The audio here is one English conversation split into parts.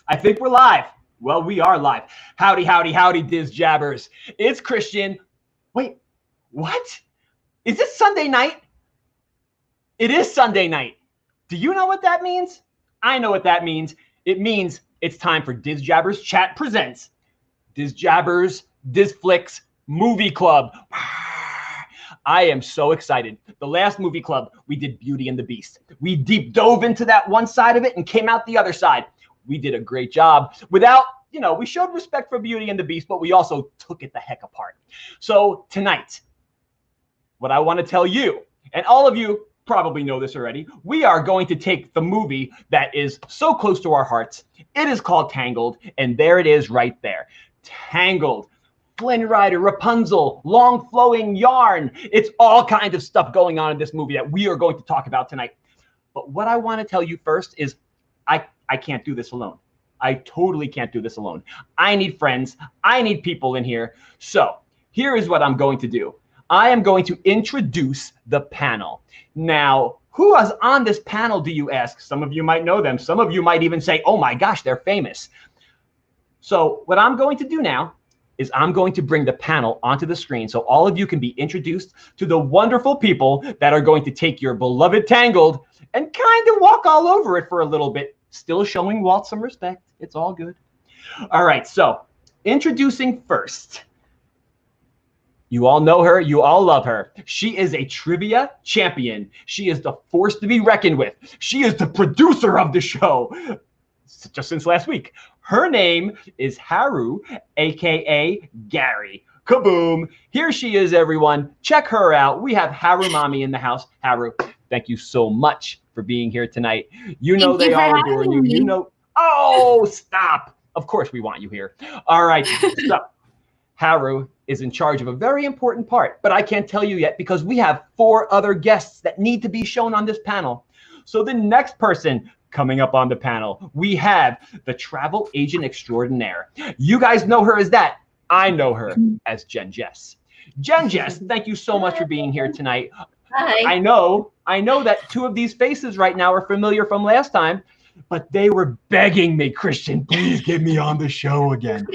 I think we're live. Well, we are live. Howdy, howdy, howdy, DizJabberz. It's Christian. Wait, what? Is it Sunday night? It is Sunday night. Do you know what that means? I know what that means. It means it's time for DizJabberz Chat presents DizJabberz DizFlicks Movie Club. I am so excited. The last movie club, we did Beauty and the Beast. We deep dove into that one side of it and came out the other side. We did a great job without, we showed respect for Beauty and the Beast, but we also took it the heck apart. So tonight, what I want to tell you, and all of you probably know this already, we are going to take the movie that is so close to our hearts. It is called Tangled, and there it is right there. Tangled. Flynn Rider, Rapunzel, long flowing yarn. It's all kinds of stuff going on in this movie that we are going to talk about tonight. But what I want to tell you first is I can't do this alone. I totally can't do this alone. I need friends. I need people in here. So here is what I'm going to do. I am going to introduce the panel. Now, who is on this panel, do you ask? Some of you might know them. Some of you might even say, oh my gosh, they're famous. So what I'm going to do now is I'm going to bring the panel onto the screen so all of you can be introduced to the wonderful people that are going to take your beloved Tangled and kind of walk all over it for a little bit, still showing Walt some respect. It's all good. All right, so introducing first. You all know her. You all love her. She is a trivia champion. She is the force to be reckoned with. She is the producer of the show, just since last week. Her name is Harumommi AKA Gary. Kaboom. Here she is, everyone. Check her out. We have Harumommi in the house. Haru, thank you so much for being here tonight. You know they all adore you. You know. Oh, stop. Of course we want you here. All right. So Haru is in charge of a very important part, but I can't tell you yet because we have 4 other guests that need to be shown on this panel. So the next person coming up on the panel, we have the travel agent extraordinaire. You guys know her as that. I know her as Jess. Jess, thank you so much for being here tonight. Hi. I know that 2 of these faces right now are familiar from last time, but they were begging me, Christian, please get me on the show again.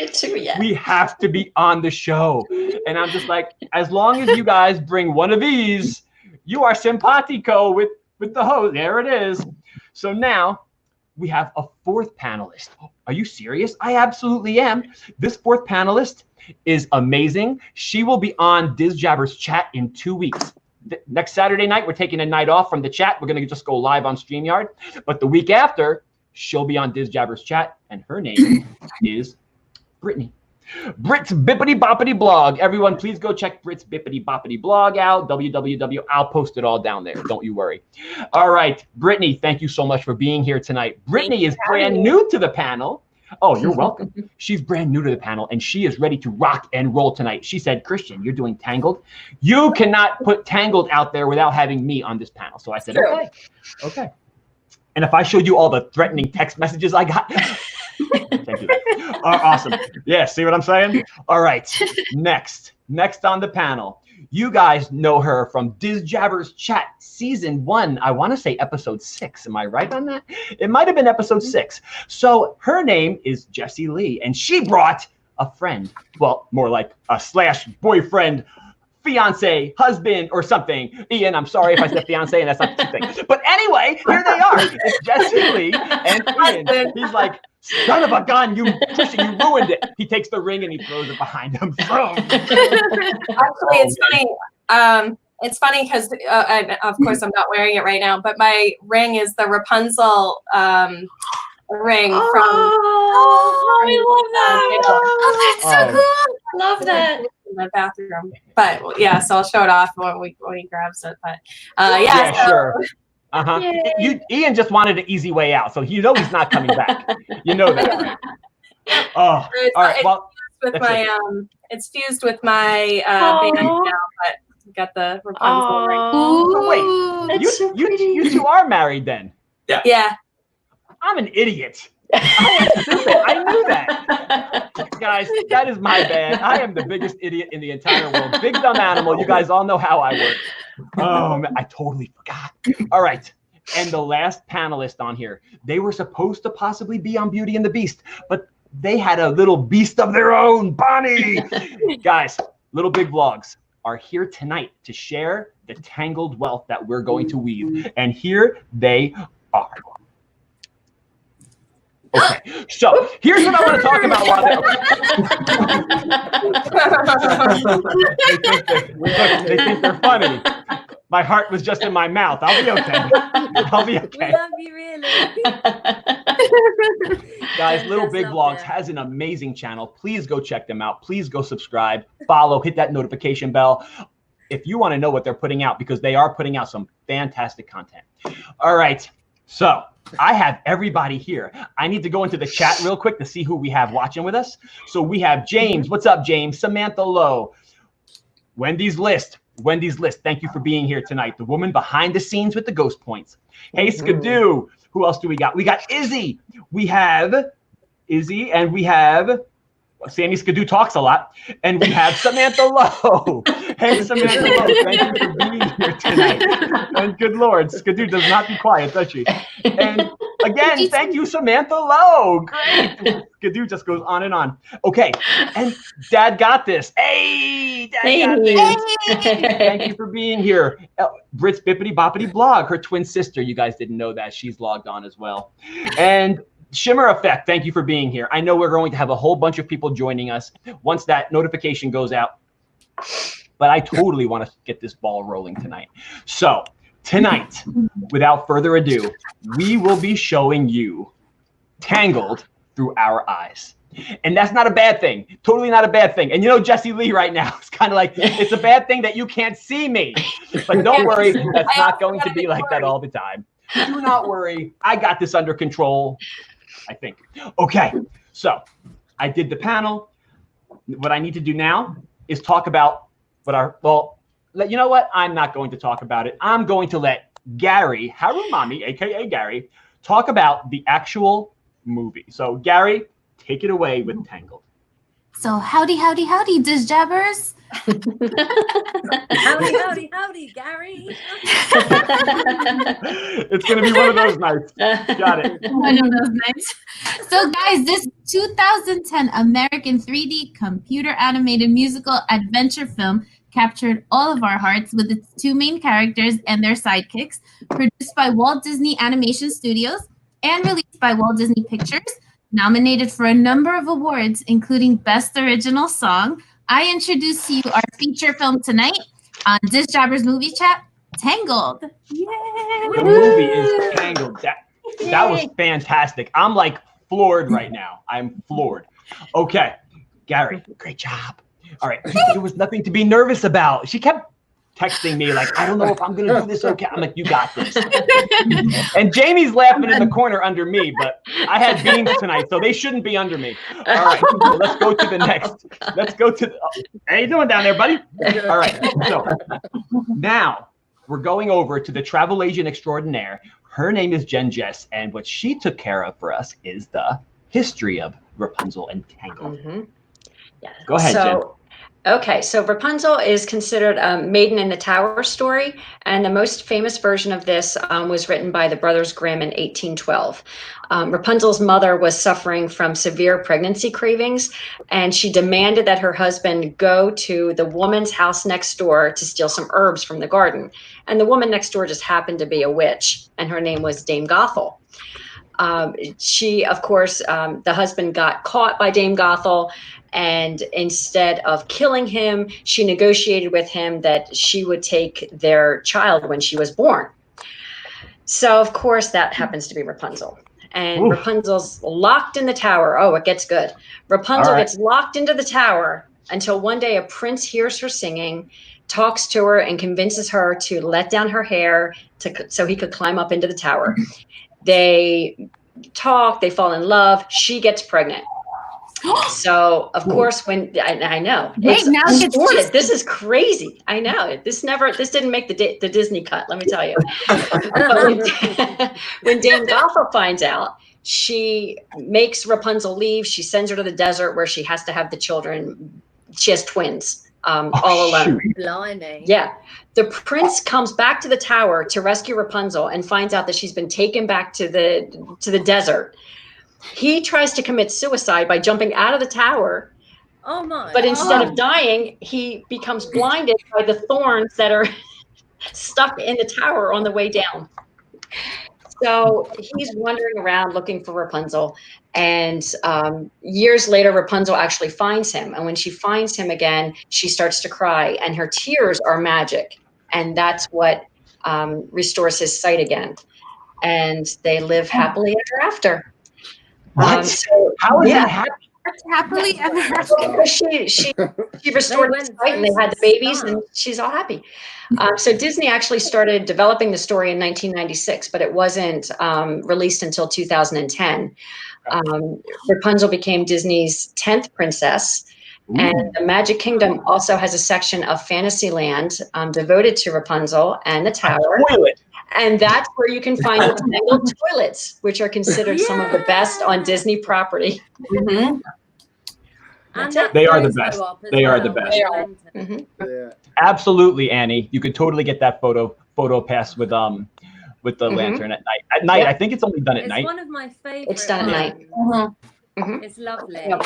We have to be on the show. And I'm just like, as long as you guys bring one of these, you are simpatico with the host. There it is. So now we have a 4th panelist. Are you serious? I absolutely am. This 4th panelist is amazing. She will be on DizJabberz Chat in 2 weeks. Next Saturday night, we're taking a night off from the chat. We're going to just go live on StreamYard. But the week after, she'll be on DizJabberz Chat, and her name is Brittany. Brit's Bippity Boppity blog. Everyone, please go check Brit's Bippity Boppity blog out. www. I'll post it all down there. Don't you worry. All right, Brittany, thank you so much for being here tonight. Brittany is brand new to the panel. Oh, you're welcome. She's brand new to the panel, and she is ready to rock and roll tonight. She said, Christian, you're doing Tangled. You cannot put Tangled out there without having me on this panel. So I said, okay. And if I showed you all the threatening text messages I got, thank you. Awesome. Yeah, see what I'm saying? All right, next on the panel. You guys know her from DizJabberz Chat Season 1. I want to say episode 6. Am I right on that? It might have been episode 6. So her name is Jessie Lee, and she brought a friend. Well, more like a / boyfriend, fiance, husband, or something. Ian, I'm sorry if I said fiance, and that's not the thing. But anyway, here they are. It's Jessie Lee and Ian. He's like, son of a gun, Christian, you ruined it. He takes the ring and he throws it behind him. Actually, it's funny. It's funny because, of course, I'm not wearing it right now, but my ring is the Rapunzel ring from. Oh, I love that! Oh, that's so cool! I love that. In the bathroom, but yeah, so I'll show it off when he grabs it. But yeah, so. Sure. Ian just wanted an easy way out, so you know he's not coming back. You know that. Oh, all right. Well, it's fused with my band now, but got the Rapunzel ring. Oh, wait, you 2 are married then? Yeah. Yeah. I'm an idiot. I am stupid. I knew that. Guys, that is my bad. I am the biggest idiot in the entire world. Big dumb animal. You guys all know how I work. Oh, man, I totally forgot. All right. and the last panelist on here. They were supposed to possibly be on Beauty and the Beast, but they had a little beast of their own, Bonnie. Guys, Little Big Vlogs are here tonight to share the tangled wealth that we're going to weave. And here they are. Okay, so here's what I want to talk about. They think they're funny. My heart was just in my mouth. I'll be okay. I'll be okay. We love you, really. Guys, Little Big Vlogs has an amazing channel. Please go check them out. Please go subscribe, follow, hit that notification bell if you want to know what they're putting out, because they are putting out some fantastic content. All right, so I have everybody here. I need to go into the chat real quick to see who we have watching with us. So we have James. What's up, James? Samantha Lowe. Wendy's List. Wendy's List. Thank you for being here tonight. The woman behind the scenes with the ghost points. Hey, Skidoo. Who else do we got? We got Izzy. We have Izzy, and we have Sammy Skidoo talks a lot, and we have Samantha Lowe. Hey, Samantha Lowe, thank you for being here tonight. And good Lord, Skidoo does not be quiet, does she? And again, thank you, Samantha Lowe. Great. Skidoo just goes on and on. Okay, and Dad got this. Hey, Dad got this. Thank you for being here. Brit's Bippity Boppity Blog, her twin sister. You guys didn't know that. She's logged on as well. And Shimmer Effect, thank you for being here. I know we're going to have a whole bunch of people joining us once that notification goes out, but I totally want to get this ball rolling tonight. So tonight, without further ado, we will be showing you Tangled through our eyes. And that's not a bad thing. Totally not a bad thing. And you know, Jesse Lee right now is kind of like, it's a bad thing that you can't see me. But don't worry, that's not going to be like that all the time. Do not worry. I got this under control, I think. Okay, so I did the panel. What I need to do now is talk about what our, well, you know what? I'm not going to talk about it. I'm going to let Gary, Harumommi AKA Gary, talk about the actual movie. So Gary, take it away with Tangled. So howdy, howdy, howdy, DizJabberz. Howdy, howdy, howdy, Gary. It's going to be one of those nights. Got it. One of those nights. So guys, this 2010 American 3D computer animated musical adventure film captured all of our hearts with its two main characters and their sidekicks, produced by Walt Disney Animation Studios and released by Walt Disney Pictures. Nominated for a number of awards, including Best Original Song, I introduce to you our feature film tonight on DizJabberz Movie Chat, Tangled. Yay! The movie is Tangled. That was fantastic. I'm like floored right now. I'm floored. Okay, Gary, great job. All right, there was nothing to be nervous about. She kept texting me like, I don't know if I'm going to do this okay. I'm like, you got this. And Jamie's laughing in the corner under me, but I had beans tonight, so they shouldn't be under me. All right, so let's go to the next. Let's go to the, how you doing down there, buddy? All right, so now we're going over to the travel agent extraordinaire. Her name is Jess, and what she took care of for us is the history of Rapunzel and Tangled. Mm-hmm. Yeah. Go ahead, Jen. Okay, so Rapunzel is considered a maiden in the tower story, and the most famous version of this was written by the Brothers Grimm in 1812. Rapunzel's mother was suffering from severe pregnancy cravings, and she demanded that her husband go to the woman's house next door to steal some herbs from the garden. And the woman next door just happened to be a witch, and her name was Dame Gothel. She, of course, the husband got caught by Dame Gothel, and instead of killing him, she negotiated with him that she would take their child when she was born. So, of course, that happens to be Rapunzel. And oof. Rapunzel's locked in the tower. Oh, it gets good. Rapunzel gets locked into the tower until one day a prince hears her singing, talks to her, and convinces her to let down her hair so he could climb up into the tower. They talk, they fall in love, she gets pregnant. So of course, when I know, wait, now this is crazy. I know this didn't make the Disney cut. Let me tell you. When Dame Gothel finds out, she makes Rapunzel leave. She sends her to the desert where she has to have the children. She has twins, all alone. Shoot. Blimey. Yeah. The prince comes back to the tower to rescue Rapunzel and finds out that she's been taken back to the desert. He tries to commit suicide by jumping out of the tower, Oh my. but instead of dying, he becomes blinded by the thorns that are stuck in the tower on the way down. So he's wandering around looking for Rapunzel. And years later, Rapunzel actually finds him. And when she finds him again, she starts to cry. And her tears are magic. And that's what restores his sight again. And they live happily ever after. What? How is that happening? Happily ever after. Because she restored his sight and they had the babies and she's all happy. So Disney actually started developing the story in 1996, but it wasn't released until 2010. Rapunzel became Disney's 10th princess. And the Magic Kingdom also has a section of Fantasyland devoted to Rapunzel and the tower. Toilet. And that's where you can find the Tangled toilets, which are considered some of the best on Disney property. Mhm. And They are the photo best. op as They are the well. best. They are. Mhm. Yeah. Absolutely, Annie. You could totally get that photo pass with the lantern at night. At night, Yeah. I think it's only done at It's night. one of my favorite. It's done at night. Mhm. It's lovely. Yep.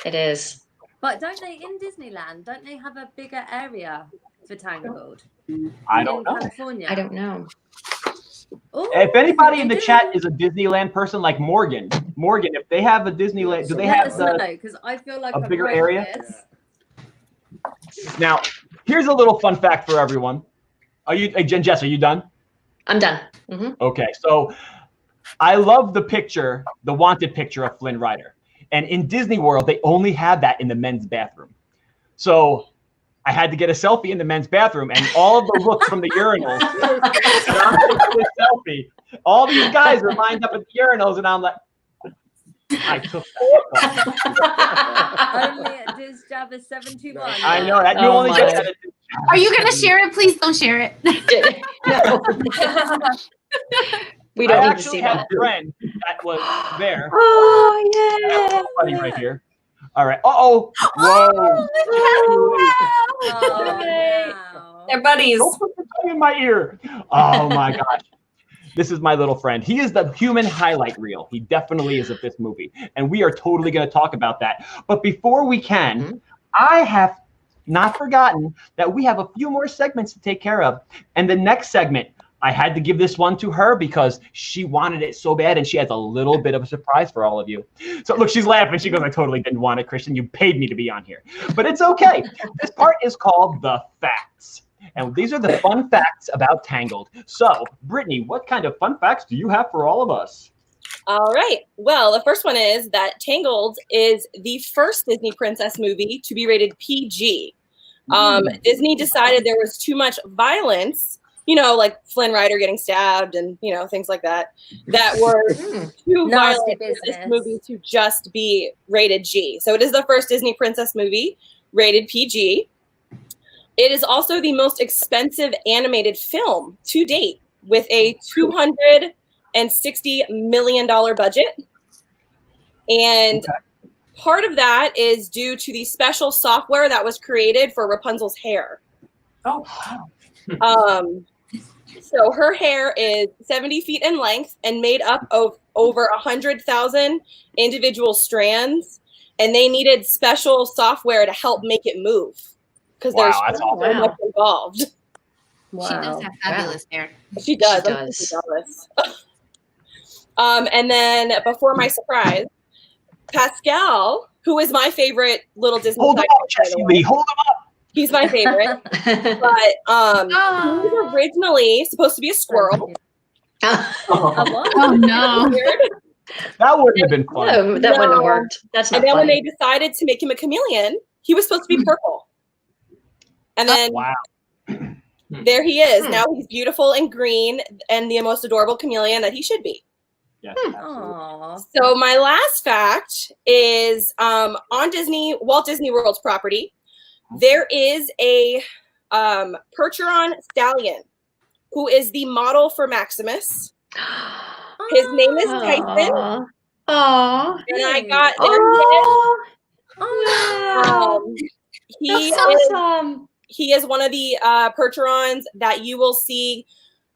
It is. But don't they in Disneyland? Don't they have a bigger area for Tangled? I don't know. California. I don't know. Ooh, If anybody in the they chat do. is a Disneyland person, like Morgan, if they have a Disneyland, do they Let have us know, the? because I feel like a I've bigger read area? this. Now, here's a little fun fact for everyone. Jess, are you done? I'm done. Mhm. Okay, so I love the picture, the wanted picture of Flynn Rider. And in Disney World, they only have that in the men's bathroom. So I had to get a selfie in the men's bathroom, and all of the looks from the urinals. And I'm taking this selfie. All these guys are lined up at the urinals, and I'm like, I took that. Only at DizJabberz 721. I know that. You Oh only my. get that. Are you gonna share it? Please don't share it. No. We I don't need to actually see had that. a friend that was there. Oh, yeah. Funny right here. All right. Uh-oh. Whoa. Oh, wow. They're buddies. Don't put the tongue in my ear. Oh my gosh. This is my little friend. He is the human highlight reel. He definitely is of this movie. And we are totally going to talk about that. But before we can, I have not forgotten that we have a few more segments to take care of. And the next segment, I had to give this one to her because she wanted it so bad, and she has a little bit of a surprise for all of you. So look, she's laughing. She goes, I totally didn't want it, Christian. You paid me to be on here. But it's okay. This part is called The Facts. And these are the fun facts about Tangled. So, Brittany, what kind of fun facts do you have for all of us? All right. Well, the first one is that Tangled is the first Disney princess movie to be rated PG. Disney decided there was too much violence, like Flynn Rider getting stabbed and, things like that, that were too Nasty violent for this business. movie to just be rated G. So it is the first Disney princess movie rated PG. It is also the most expensive animated film to date with a $260 million budget. And part of that is due to the special software that was created for Rapunzel's hair. Oh, wow. So her hair is 70 feet in length and made up of over 100,000 individual strands. And they needed special software to help make it move because there's that's so awesome. much involved. She does have fabulous hair. She does. She I'm does. super jealous. And then before my surprise, Pascal, who is my favorite little Disney Hold him sidekick, up, by Jesse the way. Lee. Hold him up. He's my favorite. But he was originally supposed to be a squirrel. A what? Oh no. Weird. That wouldn't have been fun. No, that wouldn't have worked. That's not And then when funny. they decided to make him a chameleon, he was supposed to be purple. And then Wow. there he is. Now he's beautiful and green and the most adorable chameleon that he should be. Yes, Aw. So my last fact is on Walt Disney World's property, there is a Percheron stallion who is the model for Maximus. His name is Tyson. Aw. And I got Aw. Oh, he That's is awesome. he is one of the Percherons that you will see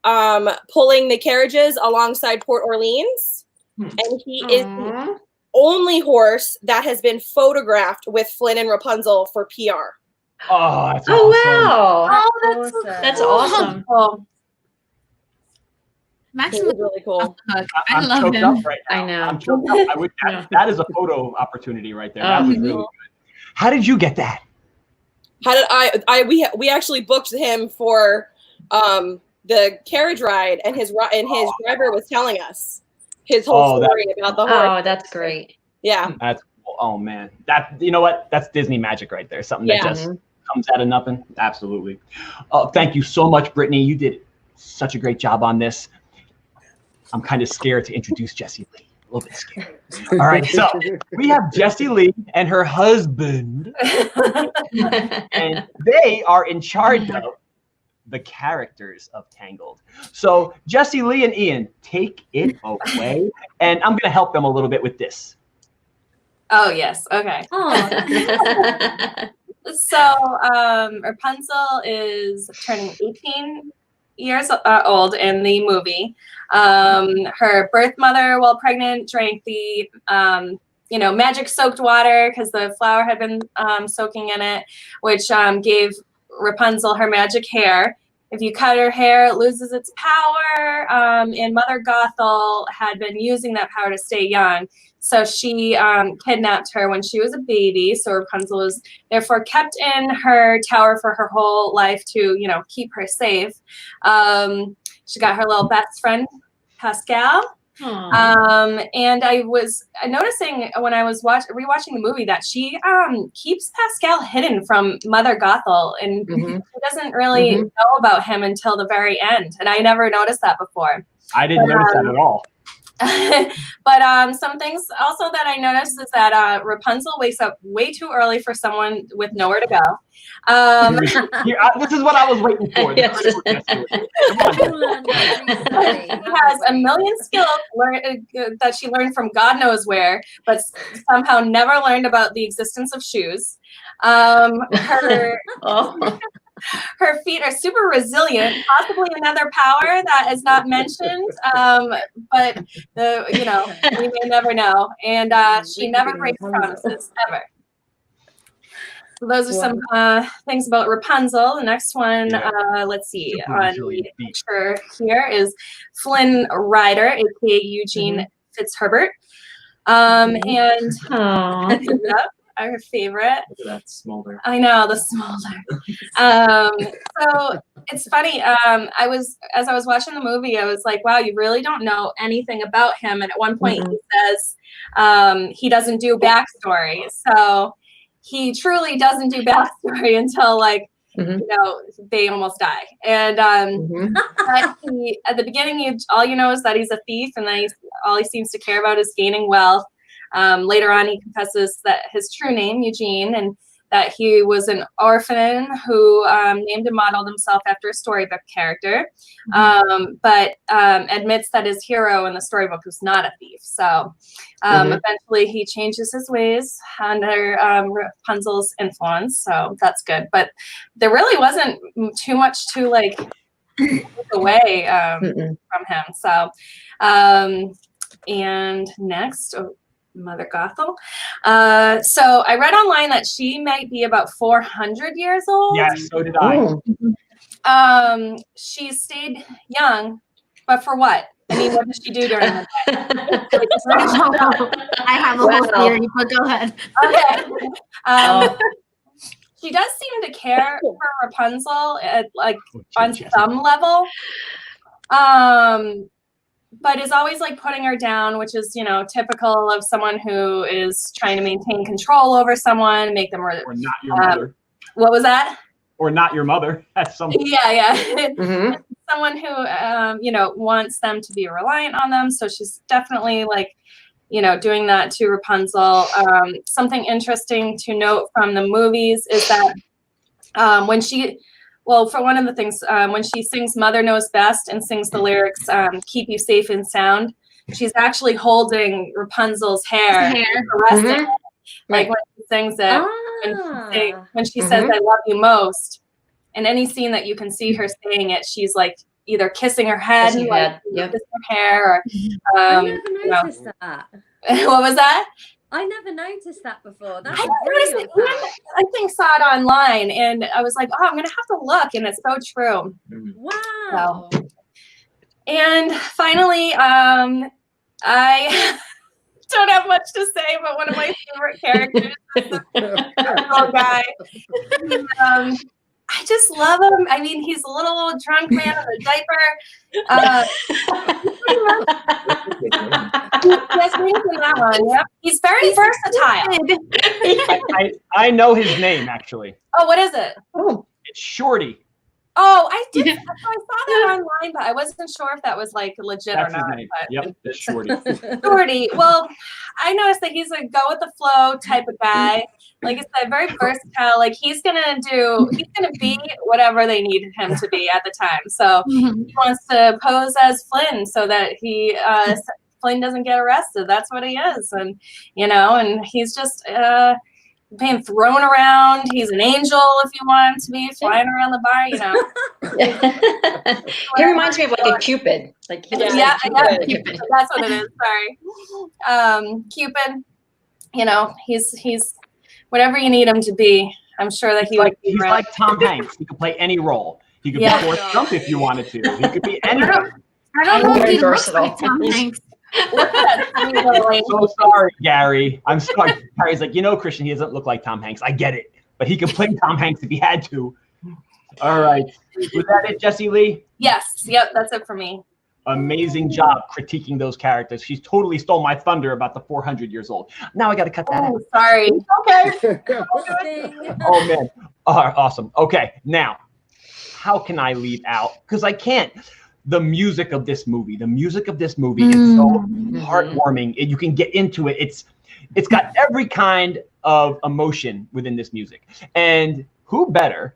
pulling the carriages alongside Port Orleans, and he is the only horse that has been photographed with Flynn and Rapunzel for PR. Oh, that's Oh awesome. wow. Awesome. That's awesome. Oh, It Maximum was really cool. I I'm love choked him. up right now. I know. I'm choked up. That is a photo opportunity right there. That was really good. How did you get that? How did we actually booked him for the carriage ride, and his driver was telling us his whole story about the horse. Oh, that's great. Yeah. That's cool. Oh man, you know what? That's Disney magic right there. Something that just comes out of nothing. Absolutely. Thank you so much, Brittany. You did such a great job on this. I'm kind of scared to introduce Jessie Lee. A little bit scared. All right, so we have Jessie Lee and her husband, and they are in charge of the characters of Tangled. So Jessie Lee and Ian, take it away, and I'm going to help them a little bit with this. oh yes. Okay. So Rapunzel is turning 18 years old in the movie. Her birth mother, while pregnant, drank the magic soaked water because the flower had been soaking in it, which gave Rapunzel her magic hair. If you cut her hair, it loses its power. And Mother Gothel had been using that power to stay young. So she kidnapped her when she was a baby. So Rapunzel was therefore kept in her tower for her whole life to, keep her safe. She got her little best friend, Pascal. And I was noticing when I was rewatching the movie that she keeps Pascal hidden from Mother Gothel, and she doesn't really know about him until the very end. And I never noticed that before. I didn't notice that at all. But some things also that I noticed is that Rapunzel wakes up way too early for someone with nowhere to go. This is what I was waiting for. She has a million skills that she learned from God knows where, but somehow never learned about the existence of shoes. Her feet are super resilient, possibly another power that is not mentioned, but we may never know. And she never breaks promises, ever. So those are some things about Rapunzel. The next one, let's see, on the picture here is Flynn Rider, aka Eugene Fitzherbert. And our favorite. Look at that smolder. I know, the smolder. So it's funny. As I was watching the movie, I was like, wow, you really don't know anything about him. And at one point he says he doesn't do backstory. So he truly doesn't do backstory until they almost die. And but at the beginning, all you know is that he's a thief, and then all he seems to care about is gaining wealth. Later on, he confesses that his true name, Eugene, and that he was an orphan who named and modeled himself after a storybook character, but admits that his hero in the storybook was not a thief. So eventually he changes his ways under Rapunzel's influence. So that's good. But there really wasn't too much to take away from him. So, and next, Mother Gothel. So I read online that she might be about 400 years old. Yes, so did I. She stayed young, but for what? I mean, what did she do during the day? I have a whole theory, but go ahead. Okay. She does seem to care for Rapunzel on some level. But is always putting her down, which is, typical of someone who is trying to maintain control over someone, make them or not your mother. What was that? Or not your mother. That's something. Yeah. Someone who, wants them to be reliant on them. So she's definitely doing that to Rapunzel. Something interesting to note from the movies is that for one of the things, when she sings Mother Knows Best and sings the lyrics, keep you safe and sound, she's actually holding Rapunzel's hair. When she sings it. when she says, "I love you most." In any scene that you can see her saying it, she's like either kissing her head, Kissing like yep. kissing her hair, or I never noticed that. What was that? I never noticed that before. That's I a noticed it. brilliant fact. I think saw it online, and I was like, "Oh, I'm gonna have to look," and it's so true. Wow. So, and finally, I don't have much to say, but one of my favorite characters is the little guy. I just love him. I mean, he's a little drunk man in a diaper. He's very versatile. I know his name, actually. Oh, what is it? It's Shorty. Oh, I did. I saw that online, but I wasn't sure if that was like legit That's or not. his name. Yep, it's Shorty. Shorty. Well, I noticed that he's a go with the flow type of guy. Like I said, very versatile. Like he's gonna be whatever they need him to be at the time. So he wants to pose as Flynn so that Flynn doesn't get arrested. That's what he is, and and he's just being thrown around. He's an angel if you want him to be, flying around the bar. He reminds me of like a Cupid. Like he looks like Cupid. That's what it is. Sorry, Cupid. He's whatever you need him to be. I'm sure that he's like Tom Hanks. He could play any role. He could be Forrest Gump if you wanted to. He could be anyone. I don't know if he looks like Tom Hanks. So sorry, Gary. I'm sorry. Gary's like, Christian, he doesn't look like Tom Hanks. I get it. But he could play Tom Hanks if he had to. All right. Was that it, Jessie Lee? Yes. Yep. That's it for me. Amazing job critiquing those characters. She's totally stole my thunder about the 400 years old. Now I got to cut that out. Sorry. Okay. Oh, man. Awesome. Okay. Now, how can I leave out? Because I can't. The music of this movie. The music of this movie is so heartwarming. You can get into it. It's got every kind of emotion within this music. And who better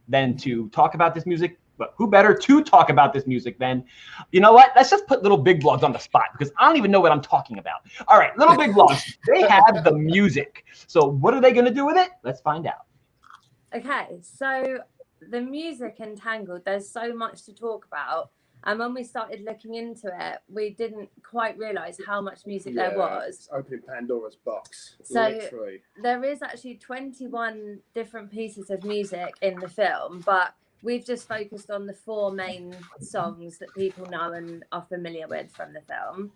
than to talk about this music? But who better to talk about this music than, you know what? Let's just put Little Big Blogs on the spot because I don't even know what I'm talking about. All right, Little Big Blogs, they have the music. So what are they going to do with it? Let's find out. Okay, so the music in Tangled, there's so much to talk about. And when we started looking into it, we didn't quite realize how much music there was. It's opening Pandora's box. So literally. There is actually 21 different pieces of music in the film, but we've just focused on the 4 main songs that people know and are familiar with from the film.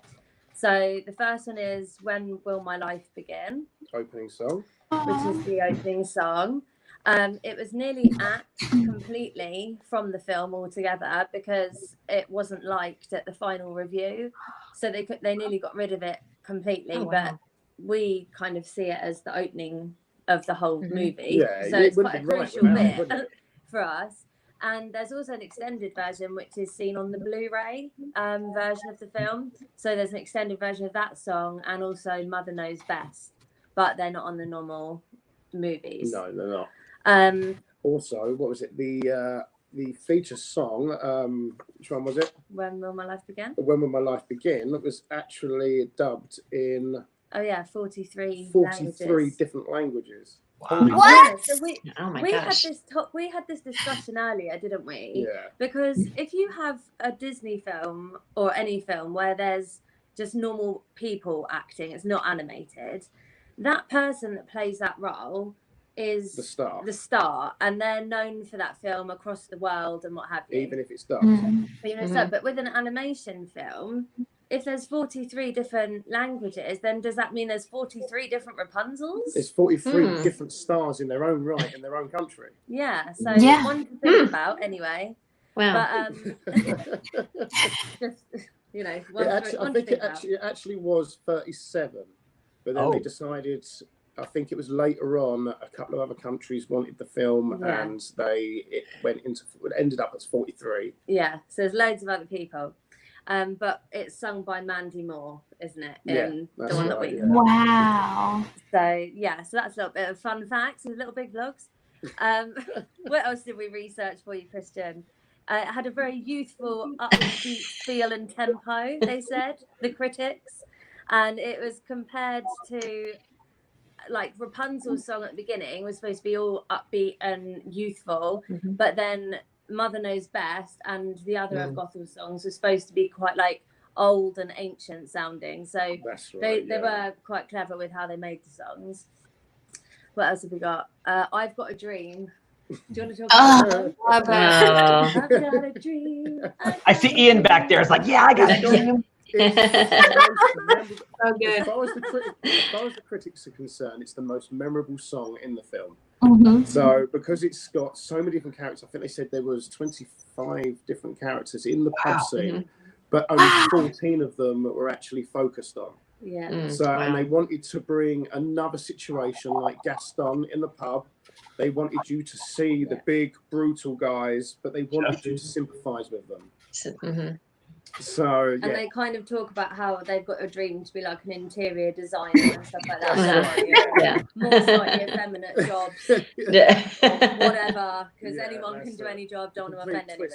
So the first one is When Will My Life Begin? Opening song. Which is the opening song. It was nearly axed completely from the film altogether because it wasn't liked at the final review. So they nearly got rid of it completely, but we kind of see it as the opening of the whole movie. Yeah, so it's quite a crucial bit for us. And there's also an extended version, which is seen on the Blu-ray version of the film. So there's an extended version of that song and also Mother Knows Best, but they're not on the normal movies. No, they're not. Also, what was it? The feature song, which one was it? When Will My Life Begin? When Will My Life Begin? It was actually dubbed in 43 different languages. Wow. What? So we had this discussion earlier, didn't we? Yeah. Because if you have a Disney film or any film where there's just normal people acting, it's not animated, that person that plays that role is the star, and they're known for that film across the world and what have you. Even if it's dubbed. But with an animation film, if there's 43 different languages, then does that mean there's 43 different Rapunzels? There's 43 different stars in their own right in their own country. Yeah, so one to think about anyway. Wow. But just, I think it actually was 37, but then they decided. I think it was later on. A couple of other countries wanted the film, and it ended up as 43. Yeah, so there's loads of other people. But it's sung by Mandy Moore, isn't it? In the one that we know. Wow. So that's a little bit of fun facts with Little Big Vlogs. What else did we research for you, Christian? It had a very youthful, upbeat feel and tempo, they said, the critics. And it was compared to like Rapunzel's song at the beginning was supposed to be all upbeat and youthful, but then Mother Knows Best and the other of Gothel's songs were supposed to be quite like old and ancient sounding. So they were quite clever with how they made the songs. What else have we got? I've Got a Dream. Do you want to talk about that? I've got a dream. I see Ian back there. It's like, yeah, I got a dream. So good. As far as the critics are concerned, it's the most memorable song in the film. So because it's got so many different characters, I think they said there was 25 different characters in the pub scene, but only 14 of them were actually focused on. And they wanted to bring another situation like Gaston in the pub. They wanted you to see the big brutal guys, but they wanted you to sympathize with them. So and they kind of talk about how they've got a dream to be like an interior designer and stuff like that. More slightly effeminate jobs, whatever, because anyone can do any job. Don't want to offend anybody.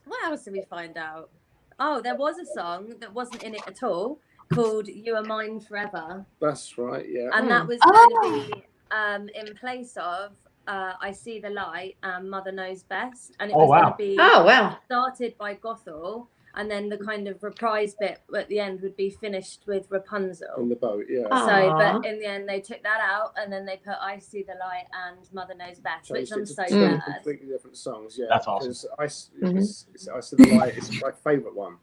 What else did we find out? Oh, there was a song that wasn't in it at all called "You Are Mine Forever." That's right. Yeah, and that was going to be in place of I See the Light and Mother Knows Best, and it was going to be started by Gothel, and then the kind of reprise bit at the end would be finished with Rapunzel on the boat. So, but in the end they took that out, and then they put I See the Light and Mother Knows Best, which I'm so glad. Completely different songs. That's awesome. I See the Light is my favourite one,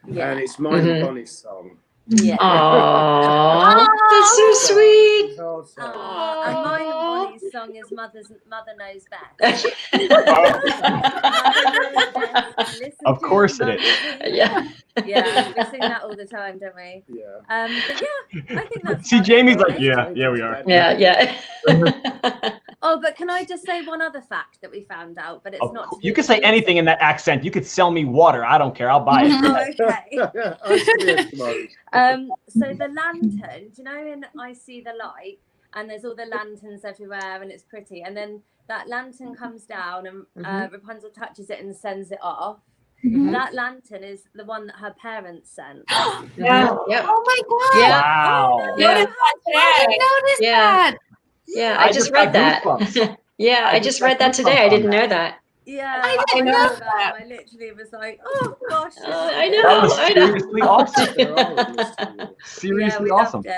and it's mine and Bonnie's song. Aww, that's so sweet. And mine and Bonnie's song is Mother Knows Best. Of course it is. Yeah, we sing that all the time, don't we? Yeah. But I think that's. See, Jamie's like, yeah, we are. Yeah. Oh, but can I just say one other fact that we found out? But it's not. You can say anything in that accent. You could sell me water. I don't care. I'll buy it. Okay. So the lantern, do you know in I See the Light, and there's all the lanterns everywhere, and it's pretty, and then that lantern comes down, and Rapunzel touches it and sends it off. That lantern is the one that her parents sent. Oh my god! Wow! I noticed that. Yeah, I just read that. I just read that today. I didn't know that. Yeah, I didn't know that. I literally was like, oh gosh. I know. That was seriously awesome. Seriously awesome. So,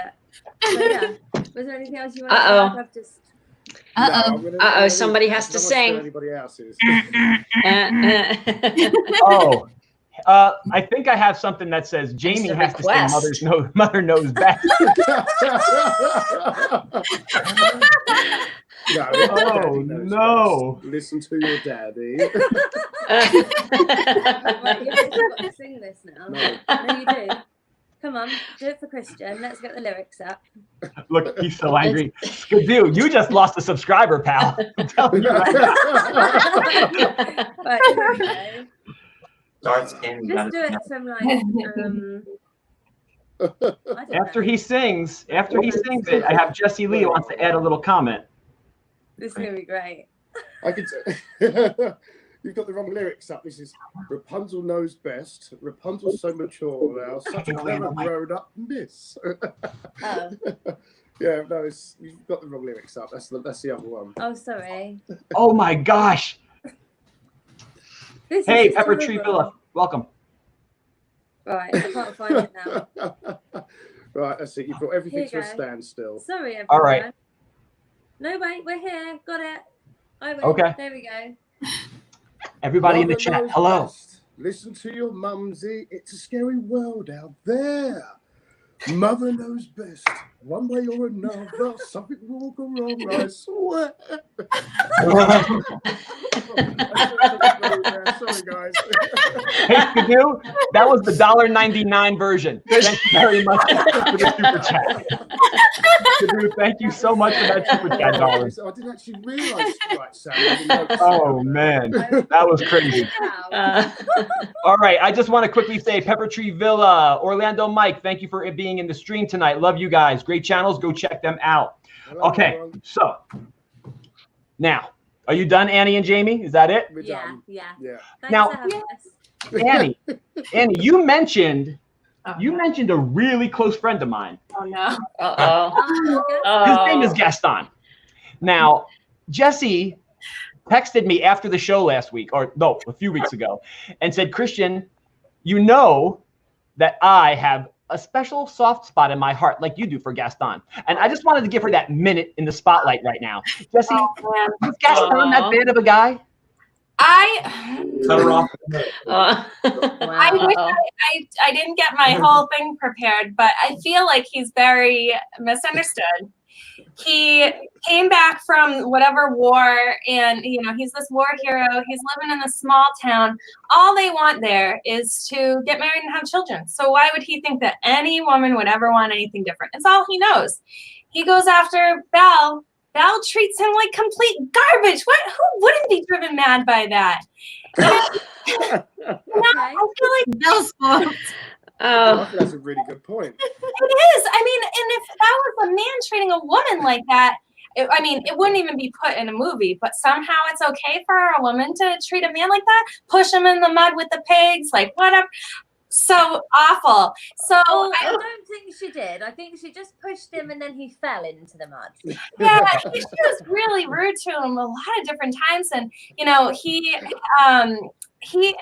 was there anything else you wanted to add? Somebody has to sing. Anybody else's? I think I have something that says Jamie has to say Mother Knows Best. No. Listen to your daddy. Right, you've got to sing this now. No, you do. Come on, do it for Christian. Let's get the lyrics up. Look, he's so angry. Skidoo, you just lost a subscriber, pal. I'm telling you right now. Right, here we go. Just do it from like after he sings it, I have Jesse Lee wants to add a little comment. This is gonna be great. I could you've got the wrong lyrics up. This is Rapunzel knows best. Rapunzel's so mature now, such a clever grown up miss. Yeah, no, you've got the wrong lyrics up. That's the other one. Oh, sorry. Oh my gosh. Hey, Pepper Tree Villa, welcome. Right, I can't find it now. Right, that's it. You've got everything to a standstill. Sorry, everyone. All right. No, wait, we're here. Got it. Okay. There we go. Everybody in the chat, hello. Best. Listen to your mumsy. It's a scary world out there. Mother knows best. One way or another, something will go wrong, I swear. Sorry, guys. Hey, Skidoo, that was the $1.99 version. Thank you very much for the super chat. Skidoo, thank you so much for that super chat, darling. I didn't actually realize. Right, Sam. Oh, man. That was crazy. All right. I just want to quickly say Pepper Tree Villa, Orlando Mike, thank you for being in the stream tonight. Love you guys. Great channels. Go check them out. Hello, okay. everyone. So now, are you done, Annie and Jamie? Is that it? We're done. Yeah. Thanks now, for having us. Annie, you mentioned a really close friend of mine. Oh no. His name is Gaston. Now, Jesse texted me after the show last week, or no, a few weeks ago, and said, Christian, you know that I have a special soft spot in my heart like you do for Gaston. And I just wanted to give her that minute in the spotlight right now. Jesse, is Gaston that bad of a guy? I Wow. wish I didn't get my whole thing prepared, but I feel like he's very misunderstood. He came back from whatever war, and he's this war hero. He's living in a small town. All they want there is to get married and have children. So why would he think that any woman would ever want anything different? It's all he knows. He goes after Belle. Belle treats him like complete garbage. Who wouldn't be driven mad by that? I feel like Belle's fault. That's a really good point. It is. I mean, and if that was a man treating a woman like that, it wouldn't even be put in a movie, but somehow it's okay for a woman to treat a man like that, push him in the mud with the pigs, like whatever. So awful. So I don't think she did. I think she just pushed him and then he fell into the mud. Yeah, she was really rude to him a lot of different times, and he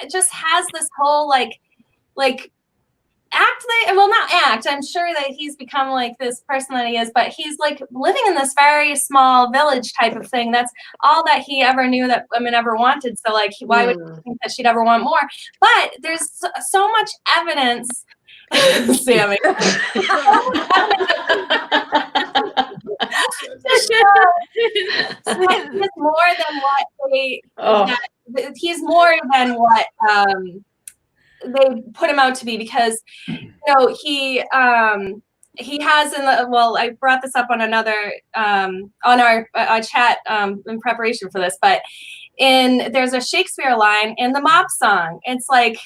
just has this whole like not act. I'm sure that he's become like this person that he is, but he's like living in this very small village type of thing. That's all that he ever knew that women ever wanted. So like, why would he think that she'd ever want more? But there's so much evidence, Sammy. He's more than what he's more than what they put him out to be, because he has I brought this up on another on our chat in preparation for this, but there's a Shakespeare line in the Mob song. It's like,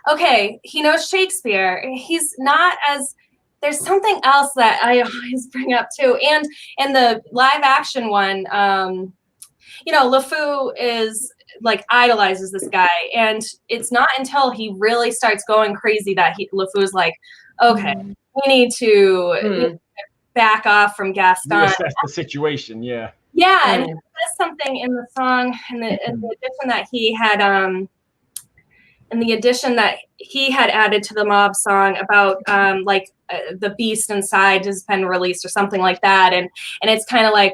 okay, he knows Shakespeare. He's not as there's something else that I always bring up too, and in the live action one, LeFou is like idolizes this guy, and it's not until he really starts going crazy that LeFou's like, okay, we need to back off from Gaston. Assess the situation, yeah. Yeah, and he says something in the song, in the addition that he had, added to the Mob song about the beast inside has been released or something like that, and it's kind of like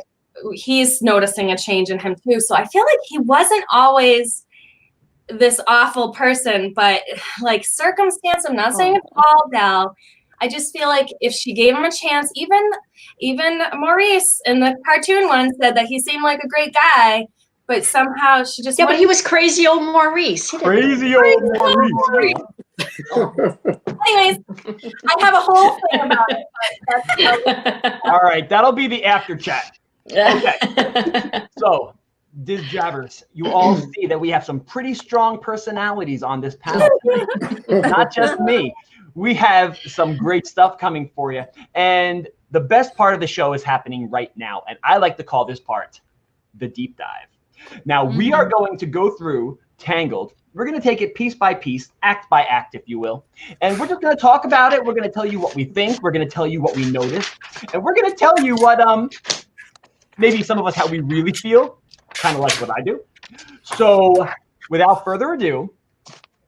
he's noticing a change in him too. So I feel like he wasn't always this awful person, but like circumstance, I'm not saying it's all Belle. I just feel like if she gave him a chance, even Maurice in the cartoon one said that he seemed like a great guy, but somehow she just but he was crazy old Maurice. Crazy old Maurice. Anyways, I have a whole thing about it. But that's all right, that'll be the after chat. Okay, so DizJabberz, you all see that we have some pretty strong personalities on this panel. Not just me. We have some great stuff coming for you. And the best part of the show is happening right now. And I like to call this part the deep dive. Now, we are going to go through Tangled. We're going to take it piece by piece, act by act, if you will. And we're just going to talk about it. We're going to tell you what we think. We're going to tell you what we noticed. And we're going to tell you what maybe some of us how we really feel, kind of like what I do. So without further ado,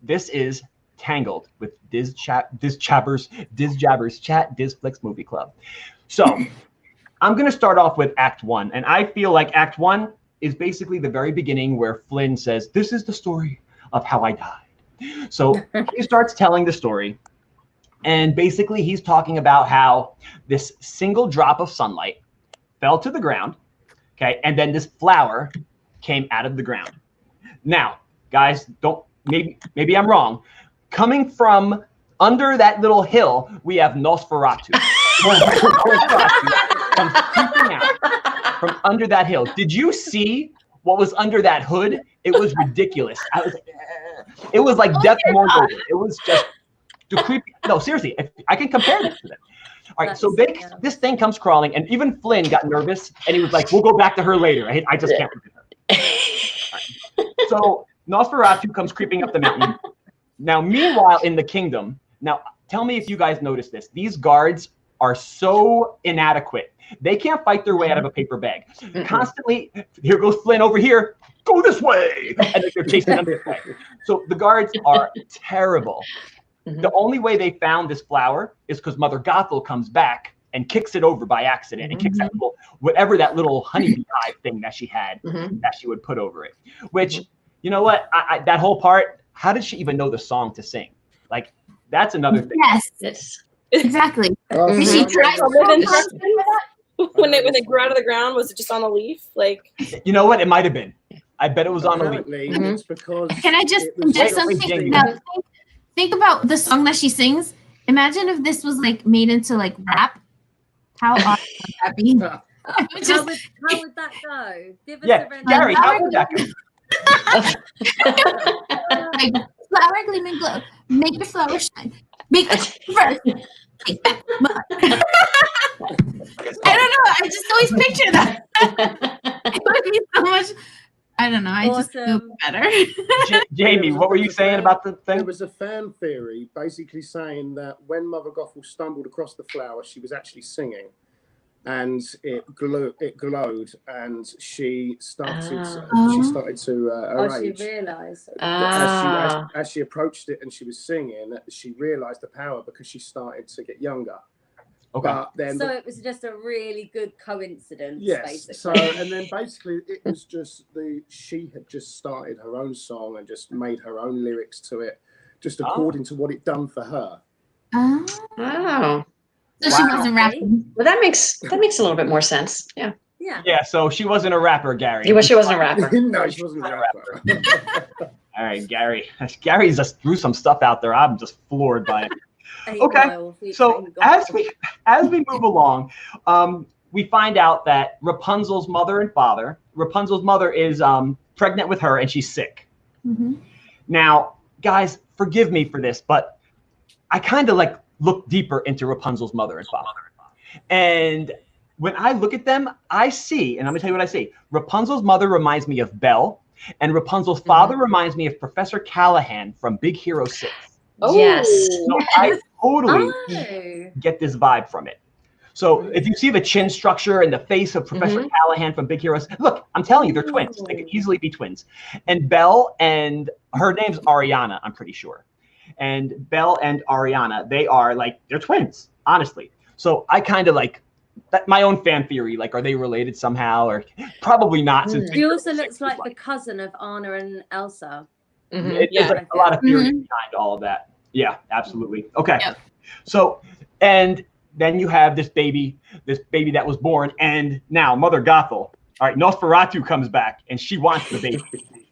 this is Tangled with DizJabberz Chat, DizFlicks Movie Club. So I'm going to start off with Act 1. And I feel like Act 1 is basically the very beginning where Flynn says, this is the story of how I died. So he starts telling the story. And basically he's talking about how this single drop of sunlight fell to the ground, okay, and then this flower came out of the ground. Now, guys, maybe I'm wrong. Coming from under that little hill, we have Nosferatu. Comes creeping out from under that hill. Did you see what was under that hood? It was ridiculous. It was like Death Mortal. It was just the creepy. No, seriously, I can compare this to them. All right, so this thing comes crawling, and even Flynn got nervous, and he was like, we'll go back to her later. I just can't forget her. Right. So Nosferatu comes creeping up the mountain. Now, meanwhile, in the kingdom, now tell me if you guys noticed this. These guards are so inadequate. They can't fight their way out of a paper bag. Constantly, here goes Flynn over here. Go this way, and they're chasing them this way. So the guards are terrible. The only way they found this flower is because Mother Gothel comes back and kicks it over by accident and kicks that little honeybee hive thing that she had that she would put over it. Which, you know what? That whole part. How did she even know the song to sing? Like, that's another thing. Yes, exactly. Did she try when it grew out of the ground? Was it just on a leaf? Like, you know what? It might have been. I bet it was on a leaf. It's because can I just suggest something? Think about the song that she sings. Imagine if this was like made into like rap. How awesome would that be? How would that go? Give us Yeah, a Gary, how would that go? Like, flower gleaming glow, make your flower shine. Make it first. Take back my- I don't know. I just always picture that. It would be so much. I don't know. I just feel better. Jamie, what were you saying about the thing? There was a fan theory basically saying that when Mother Gothel stumbled across the flower, she was actually singing, and it glowed, and she started to she realised. As she approached it and she was singing, she realised the power because she started to get younger. Okay. But then, so it was just a really good coincidence. Yes. Basically. So and then basically it was just she had just started her own song and just made her own lyrics to it, just according to what it done for her. Oh. So she wasn't rapping. Well, that makes a little bit more sense. Yeah. Yeah. So she wasn't a rapper, Gary. She wasn't a rapper. No, she wasn't a rapper. All right, Gary. Gary just threw some stuff out there. I'm just floored by it. Okay, so as we move along, we find out that Rapunzel's mother and father. Rapunzel's mother is pregnant with her, and she's sick. Now, guys, forgive me for this, but I kind of like look deeper into Rapunzel's mother and father, and when I look at them, I see, and I'm gonna tell you what I see. Rapunzel's mother reminds me of Belle, and Rapunzel's father reminds me of Professor Callahan from Big Hero 6. Oh, yes. So I totally get this vibe from it. So if you see the chin structure and the face of Professor Callahan from Big Heroes, look, I'm telling you, they're twins. They could easily be twins. And Belle and her name's Ariana, I'm pretty sure. And Belle and Ariana, they're twins, honestly. So I kind of like my own fan theory, like, are they related somehow? Or probably not. Since she also looks like the cousin of Anna and Elsa. There's a lot of theory behind all of that. Yeah, absolutely. Okay. Yep. So, and then you have this baby that was born, and now Mother Gothel. All right, Nosferatu comes back, and she wants the baby.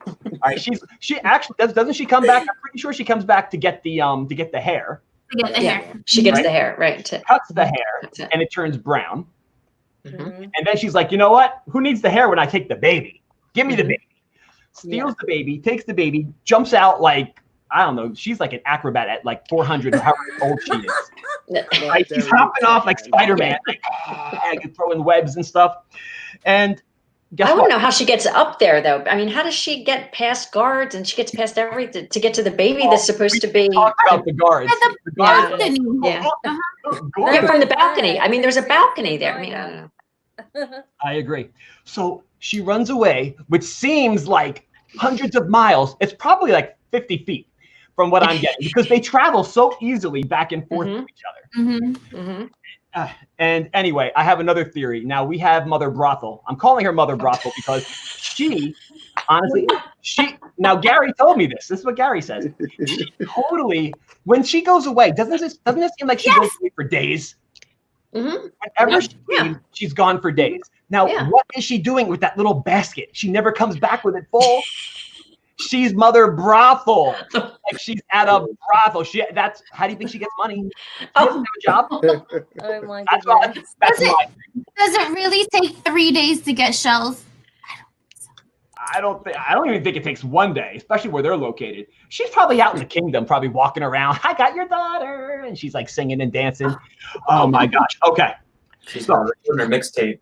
All right, she actually doesn't she come back? I'm pretty sure she comes back to get the hair. To get the hair. She gets the hair, right? Cuts the hair, and it turns brown. And then she's like, you know what? Who needs the hair when I take the baby? Give me the baby. Steals the baby, takes the baby, jumps out like, I don't know, she's like an acrobat at like 400, however old she is. Like, she's hopping off like Spider-Man, like throwing webs and stuff. And I want to know how she gets up there, though. I mean, how does she get past guards and she gets past everything to get to the baby that's supposed to be? Talk about the guards. The balcony. Yeah, from the balcony. I mean, there's a balcony there. I mean, I don't know. I agree. So she runs away, which seems like hundreds of miles. It's probably like 50 feet from what I'm getting, because they travel so easily back and forth to each other. And anyway, I have another theory. Now we have Mother Brothel. I'm calling her Mother Brothel because she, honestly, now Gary told me this. This is what Gary says. She totally, when she goes away, doesn't it seem like she goes away for days? Whenever she leaves, she's gone for days. Now, what is she doing with that little basket? She never comes back with it full. She's Mother Brothel. Like, she's at a brothel. That's how do you think she gets money? She doesn't have a job. Oh my goodness. Does it really take 3 days to get shells? I don't even think it takes 1 day, especially where they're located. She's probably out in the kingdom, probably walking around. I got your daughter, and she's like singing and dancing. Oh my gosh. Okay. She's on her mixtape.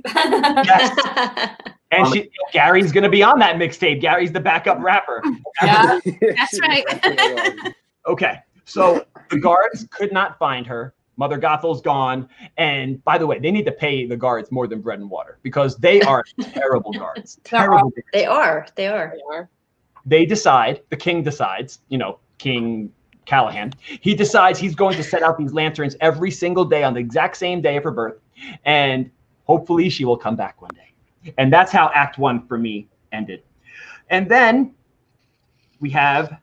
Yes. And Gary's gonna be on that mixtape. Gary's the backup rapper. Yeah, that's right. Okay. So the guards could not find her. Mother Gothel's gone. And by the way, they need to pay the guards more than bread and water because they are terrible guards. Terrible. They are. They decide, the king decides, you know, King Callahan, he decides he's going to set out these lanterns every single day on the exact same day of her birth. And hopefully she will come back one day. And that's how Act 1 for me ended. And then we have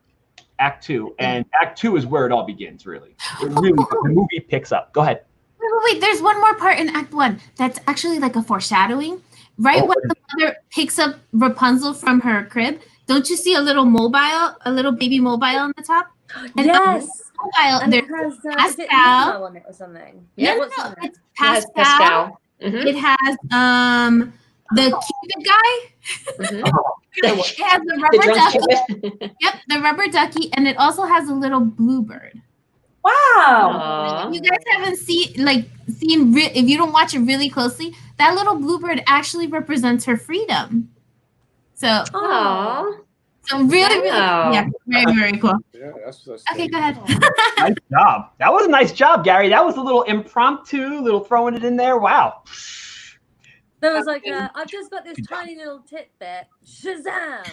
Act 2, and Act 2 is where it all begins, really. The movie picks up. Go ahead. Wait, there's one more part in Act 1 that's actually like a foreshadowing. Right when the mother picks up Rapunzel from her crib, don't you see a little baby mobile on the top? And yes. And it has Pascal on it or something. Yeah, No, it's Pascal. Mm-hmm. It has the Cupid guy. Mm-hmm. It has the rubber ducky. Yep, the rubber ducky, and it also has a little bluebird. Wow. You guys haven't seen if you don't watch it really closely, that little bluebird actually represents her freedom. So, so really, yeah, very, very cool. Yeah, that's okay, go ahead. Nice job. That was a nice job, Gary. That was a little impromptu, little throwing it in there. Wow. There was like, I've just got this tiny little tidbit. Shazam!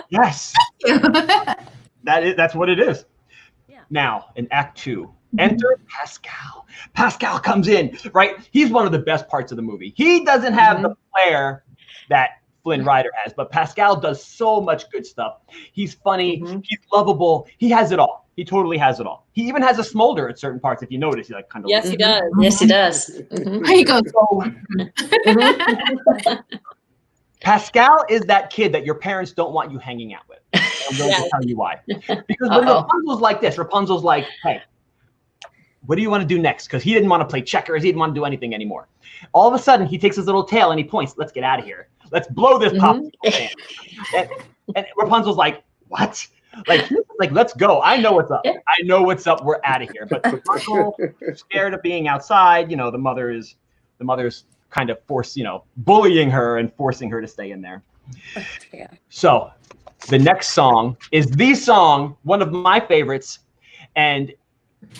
Yes. That's what it is. Yeah. Now, in Act 2, enter Pascal. Pascal comes in, right? He's one of the best parts of the movie. He doesn't have the flair that Flynn Rider has, but Pascal does so much good stuff. He's funny. He's lovable. He has it all. He totally has it all. He even has a smolder at certain parts. If you notice, he like kind of. Yes, he does. Yes, he does. There you go. Pascal is that kid that your parents don't want you hanging out with. I'm going to tell you why. Because when Rapunzel's like this, Rapunzel's like, hey, what do you want to do next? Because he didn't want to play checkers. He didn't want to do anything anymore. All of a sudden, he takes his little tail and he points. Let's get out of here. Let's blow this popsicle can. And Rapunzel's like, what? Like, let's go. I know what's up. I know what's up. We're out of here. But Rapunzel, scared of being outside, you know, the mother's kind of bullying her and forcing her to stay in there. Yeah. So the next song is the song, one of my favorites. And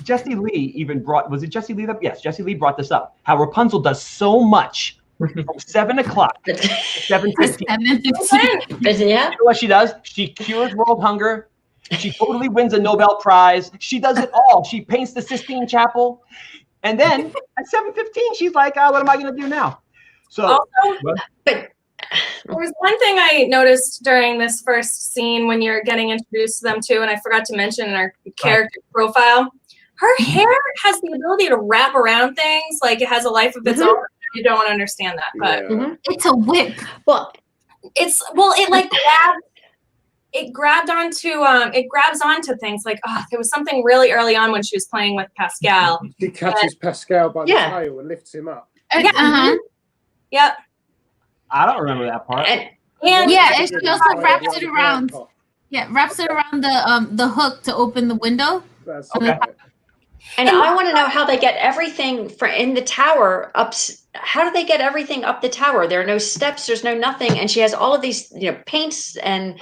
Jessie Lee even was it Jessie Lee? Yes, Jessie Lee brought this up. How Rapunzel does so much from 7 o'clock to 7:15. Yeah. You know what she does? She cures world hunger. She totally wins a Nobel Prize. She does it all. She paints the Sistine Chapel. And then at 7:15, she's like, what am I going to do now? So also, there was one thing I noticed during this first scene when you're getting introduced to them too, and I forgot to mention in our character profile. Her hair has the ability to wrap around things, like it has a life of its own. You don't understand that, but it's a whip. Well, it grabs onto things like, there was something really early on when she was playing with Pascal. She catches Pascal by the tail and lifts him up. Yep. I don't remember that part. And she also wraps it around. Yeah, wraps it around the hook to open the window. That's okay. And I want to know how they get everything in the tower up. How do they get everything up the tower? There are no steps. There's no nothing. And she has all of these, paints and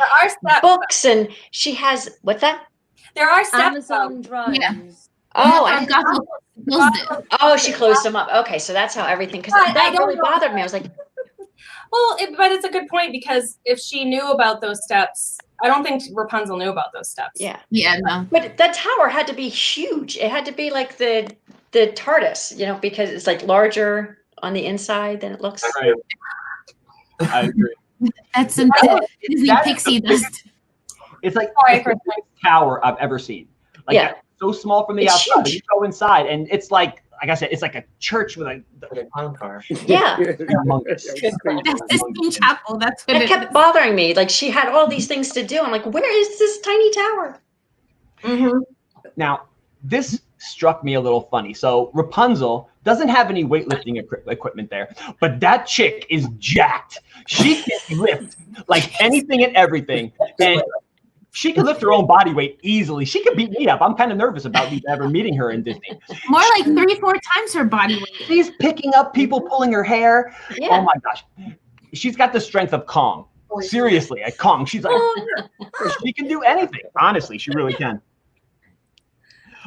books. And she has what's that? There are steps. Amazon drones. Yeah. Oh, she closed them up. Okay, so that's how everything. Because that really bothered me. I was like, well, but it's a good point because if she knew about those steps. I don't think Rapunzel knew about those steps. Yeah. Yeah, no. But that tower had to be huge. It had to be like the TARDIS, because it's like larger on the inside than it looks. Right. I agree. That's some Disney pixie dust. It's like the biggest tower I've ever seen. Like that's so small from the outside. But you go inside and it's like I said, it's like a church with a clown car. Yeah. That's Sistine Chapel. That's what it kept bothering me. Like she had all these things to do. I'm like, where is this tiny tower? Now, this struck me a little funny. So Rapunzel doesn't have any weightlifting equipment there, but that chick is jacked. She can lift like anything and everything. And she can lift her own body weight easily. She could beat me up. I'm kind of nervous about ever meeting her in Disney. More like 3-4 times her body weight. She's picking up people, pulling her hair. Yeah. Oh my gosh. She's got the strength of Kong. Seriously, like Kong. She's like, she can do anything. Honestly, she really can.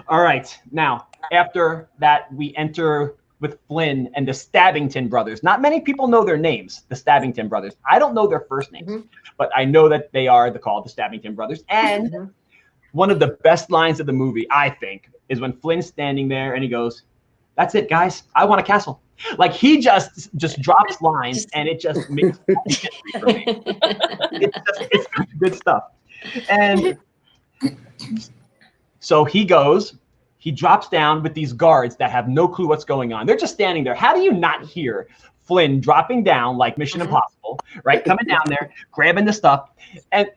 All right. Now, after that, we enter with Flynn and the Stabbington brothers. Not many people know their names, the Stabbington brothers. I don't know their first names, but I know that they are called the Stabbington brothers. And one of the best lines of the movie, I think, is when Flynn's standing there and he goes, "That's it, guys. I want a castle." Like he just drops lines and it just makes for me. It's good stuff. And so he goes, he drops down with these guards that have no clue what's going on. They're just standing there. How do you not hear Flynn dropping down like Mission Impossible, right? Coming down there, grabbing the stuff. And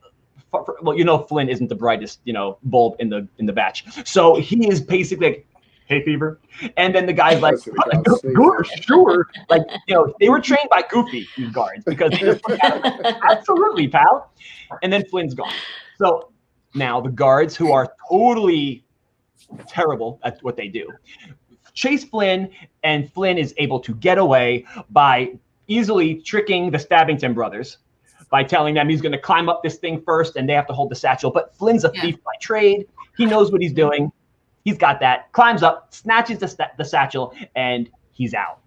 well, you know, Flynn isn't the brightest, you know, bulb in the batch. So he is basically like, "Hey, Fever." And then the guy's like, "Sure." Like, you know, they were trained by Goofy, these guards, because they just look at him, "Absolutely, pal." And then Flynn's gone. So now the guards, who are totally terrible at what they do, chase Flynn, and Flynn is able to get away by easily tricking the Stabbington brothers by telling them he's going to climb up this thing first and they have to hold the satchel. But Flynn's a thief by trade. He knows what he's doing. He's got that, climbs up, snatches the satchel, and he's out.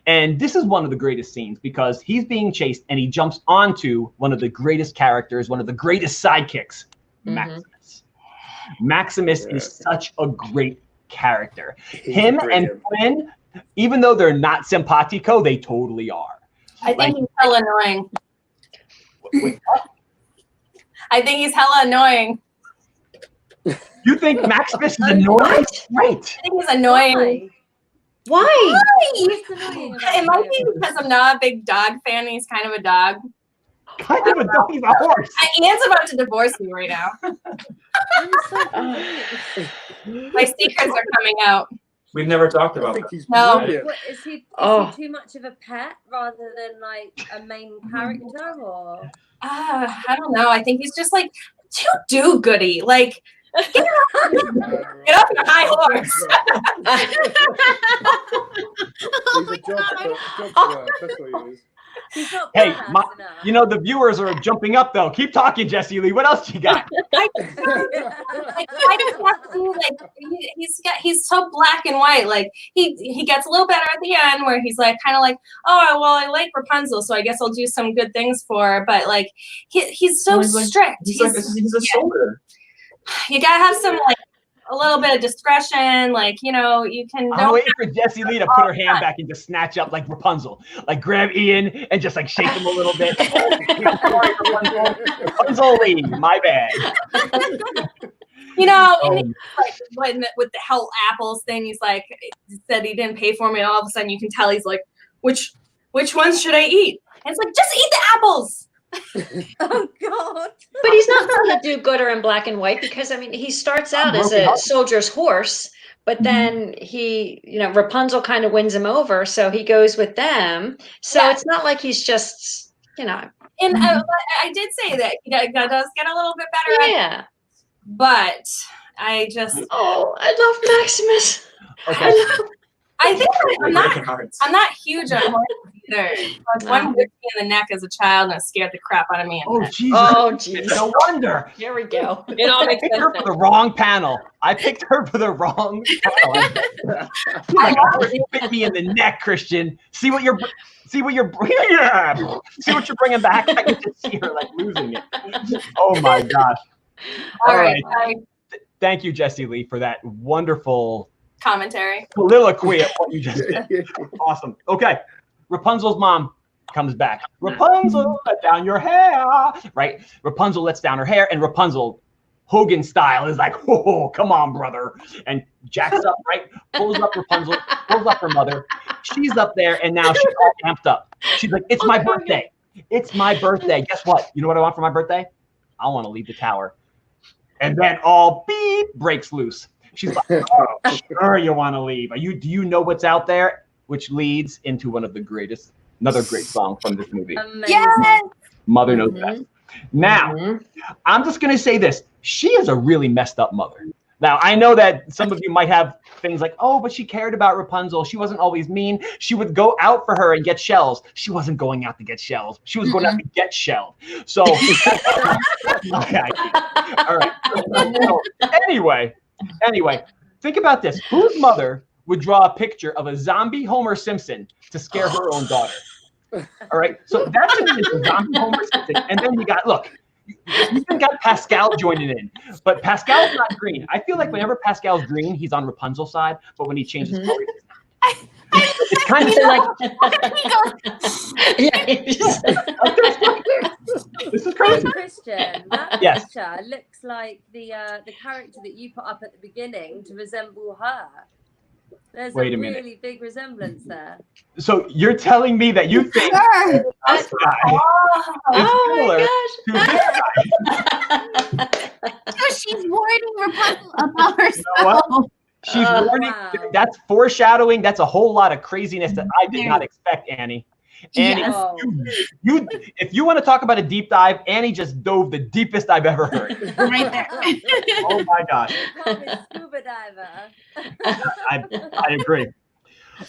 And this is one of the greatest scenes because he's being chased and he jumps onto one of the greatest characters, one of the greatest sidekicks, Maximus. Maximus is such a great character. Him and Flynn, even though they're not simpatico, they totally are. I think he's hella annoying. I think he's hella annoying. You think Maximus is annoying? Right. I think he's annoying. Why? It might be because I'm not a big dog fan and he's kind of a dog. Kind of a dog, he's a horse. Ian's about to divorce me right now. My secrets are coming out. We've never talked about that. No. What, is he too much of a pet rather than like a main character, or? I don't know. I think he's just like too do-goody. Like, get off your high horse. He's a job that's what he is. Hey, you know, the viewers are jumping up though. Keep talking, Jessie Lee. What else you got? He's so black and white. Like he gets a little better at the end where he's like kind of like, "Oh, well, I like Rapunzel, so I guess I'll do some good things for her." But like he's so strict. He's a soldier. You gotta have some like a little bit of discretion, like, you know, you can. I'm waiting for Jessie Lee to put her hand back and just snatch up like Rapunzel, like grab Ian and just like shake him a little bit. Sorry, Rapunzel Lee, my bad. You know, like with the hell apples thing, he's like said he didn't pay for me. And all of a sudden, you can tell he's like, which ones should I eat? And it's like, just eat the apples. Oh God! But he's not from the do-gooder in black and white because I mean he starts out as a soldier's horse, but then he, you know, Rapunzel kind of wins him over, so he goes with them. So it's not like he's just, you know. And I did say that he does get a little bit better. Yeah. But I just I love Maximus. Okay. I think I'm not huge on horses either. Like one whipped me in the neck as a child and it scared the crap out of me. Oh Jesus! Oh jeez! No wonder. Here we go. It all makes picked sense. her for the wrong panel. I picked her for the wrong panel. You bit me in the neck, Christian. See what you're bringing back. I can just see her like losing it. Oh my gosh! All right. Thank you, Jessie Lee, for that wonderful Commentary. Soliloquy of what you just did. Awesome. Okay. Rapunzel's mom comes back. Rapunzel, let down your hair. Right? Rapunzel lets down her hair, and Rapunzel, Hogan style, is like, "Oh, come on, brother." And jacks up, right? Pulls up Rapunzel, pulls up her mother. She's up there, and now she's all amped up. She's like, "It's my birthday. It's my birthday. Guess what? You know what I want for my birthday? I want to leave the tower." And then all beep breaks loose. She's like, "Oh, sure you want to leave. Do you know what's out there?" Which leads into one of the greatest, another great song from this movie. Amazing. Yes! Mother Knows Best. Now, I'm just going to say this. She is a really messed up mother. Now, I know that some of you might have things like, "Oh, but she cared about Rapunzel. She wasn't always mean. She would go out for her and get shells." She wasn't going out to get shells. She was going out to get shelled. So, all right. So, anyway, think about this. Whose mother would draw a picture of a zombie Homer Simpson to scare her own daughter? All right. So that's a zombie Homer Simpson. And then you got, look, you even got Pascal joining in. But Pascal's not green. I feel like whenever Pascal's green, he's on Rapunzel's side. But when he changes color, it's kind of like this is crazy. Christian, that picture looks like the character that you put up at the beginning to resemble her. There's a really big resemblance there. So you're telling me that you think this guy is similar to this guy? So she's warning Rapunzel about herself. She's warning. Wow. That's foreshadowing. That's a whole lot of craziness that I did not expect, Annie. Annie, you if you want to talk about a deep dive, Annie just dove the deepest I've ever heard. Right there. Oh my gosh. Scuba diver. I agree.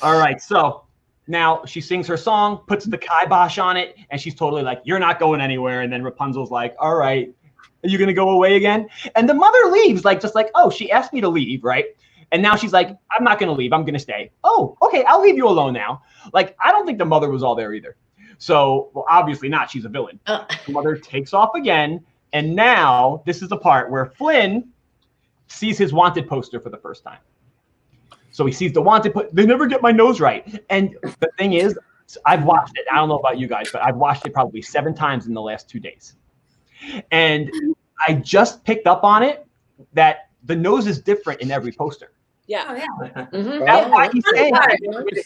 All right, so now she sings her song, puts the kibosh on it, and she's totally like, "You're not going anywhere." And then Rapunzel's like, "All right, are you gonna go away again?" And the mother leaves, like just like, "Oh, she asked me to leave, right?" And now she's like, "I'm not going to leave. I'm going to stay." "Oh, okay. I'll leave you alone now." Like, I don't think the mother was all there either. So, well, obviously not. She's a villain. The mother takes off again. And now this is the part where Flynn sees his wanted poster for the first time. So he sees the wanted, they never get my nose right. And the thing is, I've watched it. I don't know about you guys, but I've watched it probably 7 times in the last 2 days. And I just picked up on it that the nose is different in every poster. Yeah. Oh, yeah. That's why he's saying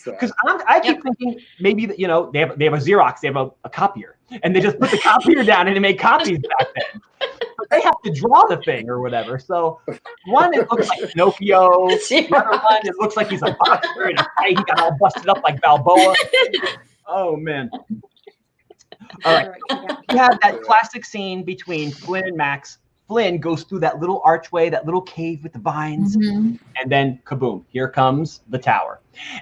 because I keep thinking maybe that, you know, they have a Xerox, they have a copier, and they just put the copier down and they make copies back then. But they have to draw the thing or whatever. So one, it looks like Pinocchio. The other one, it looks like he's a boxer in a fight. He got all busted up like Balboa. Oh man. All right. You have that classic scene between Flynn and Max. Flynn goes through that little archway, that little cave with the vines, and then kaboom, here comes the tower.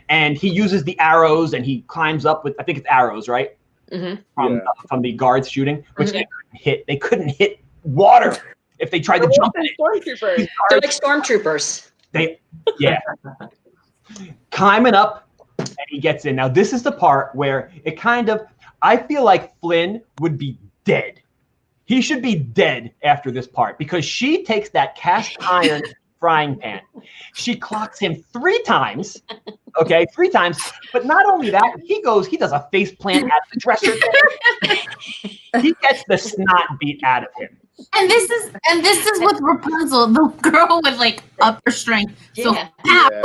And he uses the arrows and he climbs up with, I think it's arrows, right? From the guards shooting, which they couldn't hit. They couldn't hit water if they tried to jump in it. They're like stormtroopers. Climbing up, and he gets in. Now, this is the part where it kind of, I feel like Flynn would be dead. He should be dead after this part because she takes that cast iron frying pan. She clocks him 3 times. Okay, 3 times. But not only that, he does a face plant at the dresser. He gets the snot beat out of him. And this is with Rapunzel, the girl with like upper strength. So I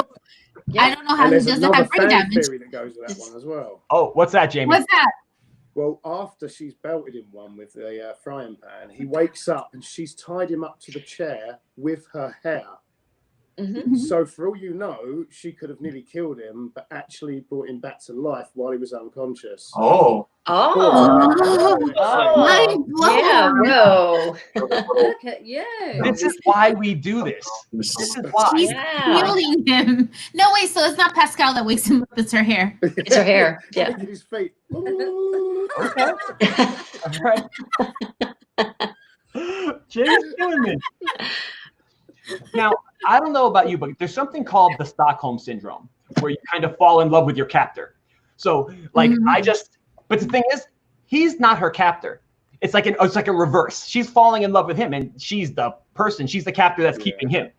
don't know how he doesn't have brain damage. Theory that goes with that one as well. Oh, what's that, Jamie? What's that? Well, after she's belted him one with the frying pan, he wakes up and she's tied him up to the chair with her hair. So for all you know, she could have nearly killed him, but actually brought him back to life while he was unconscious. Yeah, whoa. Look at you. This is why we do this. This is why. She's healing him. No, wait, so it's not Pascal that wakes him up, it's her hair. It's her hair. Yeah. His feet. Okay. All right. James killing me. Now, I don't know about you, but there's something called the Stockholm Syndrome, where you kind of fall in love with your captor. So, like, but the thing is, he's not her captor. It's like a reverse. She's falling in love with him, and she's the captor that's keeping him.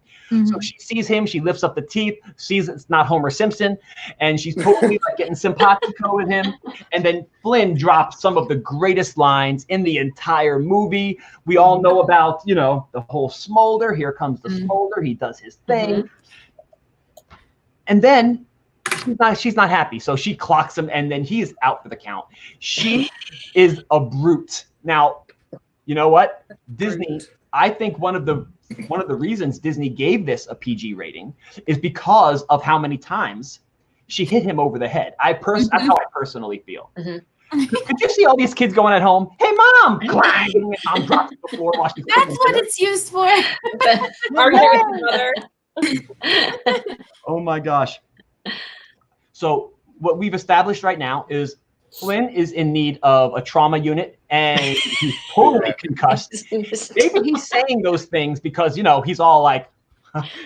So she sees him, she lifts up the teeth, sees it's not Homer Simpson, and she's totally like getting simpatico with him. And then Flynn drops some of the greatest lines in the entire movie. We all know about, you know, the whole smolder. Here comes the smolder. He does his thing. And then she's not happy. So she clocks him, and then he's out for the count. She is a brute. Now, you know what? Disney, I think one of the reasons Disney gave this a PG rating is because of how many times she hit him over the head. That's how I personally feel. Could you see all these kids going at home? Hey, Mom! Clang! And Mom drops to the floor. That's what it's used for. Arguing with your mother. Oh my gosh. So what we've established right now is Flynn is in need of a trauma unit, and he's totally concussed. Maybe he's saying those things because, you know, he's all like,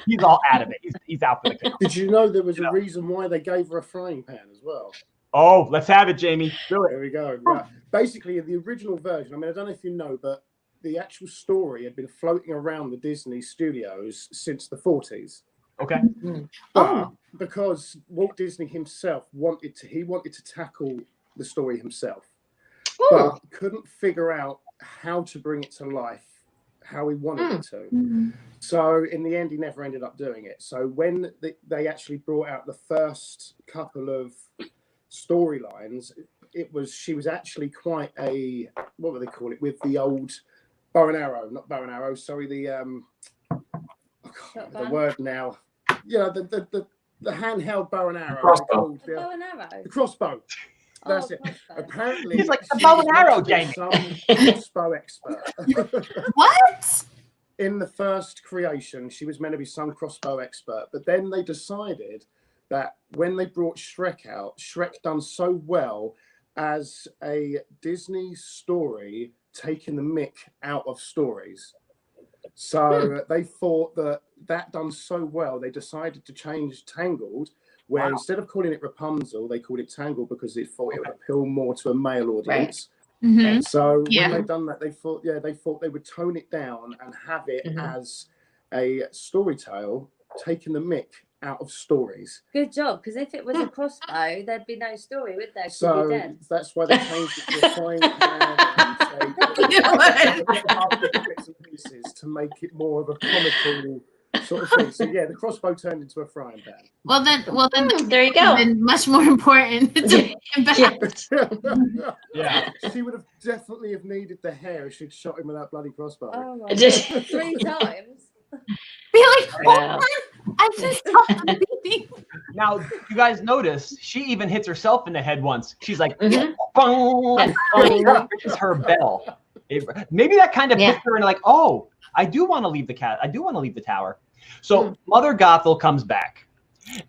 He's all out of it. He's out for the count. Did you know there was a reason why they gave her a frying pan as well? Oh, let's have it, Jamie. Do it. There we go. Right. Basically, the original version, I mean, I don't know if you know, but the actual story had been floating around the Disney studios since the 40s. Okay. But because Walt Disney himself wanted to tackle the story himself, but couldn't figure out how to bring it to life, how he wanted it to. So in the end, he never ended up doing it. So when they actually brought out the first couple of storylines, she was actually quite a, what would they call it, with the old bow and arrow, not bow and arrow, sorry, the word now. Yeah, the handheld bow and arrow. Bow and arrow. The crossbow. That's it. Crossbow. Apparently, he's like the bow and arrow, Jamie. Some crossbow expert. What? In the first creation, she was meant to be some crossbow expert, but then they decided that when they brought Shrek out, Shrek done so well as a Disney story, taking the mick out of stories. So they thought that done so well, they decided to change Tangled, where instead of calling it Rapunzel, they called it Tangled because they thought it would appeal more to a male audience. Right. So when they done that, they thought they would tone it down and have it as a story tale, taking the mick out of stories. Good job, because if it was a crossbow, there'd be no story, would there? So that's why they changed it to a frying pan bits and pieces to make it more of a comical sort of thing. So yeah, the crossbow turned into a frying pan. Well then, there you go. Been much more important. Yeah. She would have definitely have needed the hair if she'd shot him with that bloody crossbow. Oh my God. 3 times. Be like, I just stopped the beating. Now, you guys notice she even hits herself in the head once. She's like, bong, it's her bell. Maybe that kind of puts her in like, oh, I do want to leave the cat. I do want to leave the tower. So Mother Gothel comes back,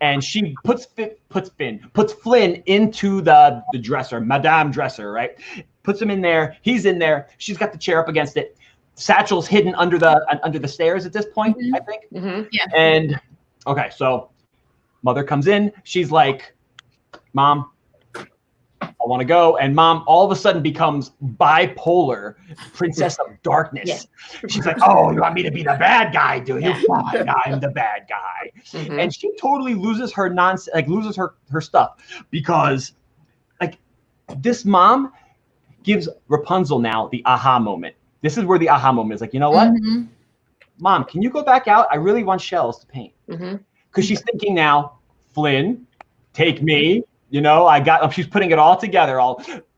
and she puts Flynn into the dresser, Madame Dresser, right? Puts him in there. He's in there. She's got the chair up against it. Satchel's hidden under the stairs at this point, I think. Yeah. And okay, so Mother comes in. She's like, Mom, I want to go. And Mom all of a sudden becomes bipolar Princess of Darkness. Yeah. She's like, oh, you want me to be the bad guy, do you? Fine, I'm the bad guy. And she totally loses her nonsense, like loses her stuff, because like this mom gives Rapunzel now the aha moment. This is where the aha moment is like, you know what? Mom, can you go back out? I really want shells to paint. Because she's thinking now, Flynn, take me. You know, she's putting it all together.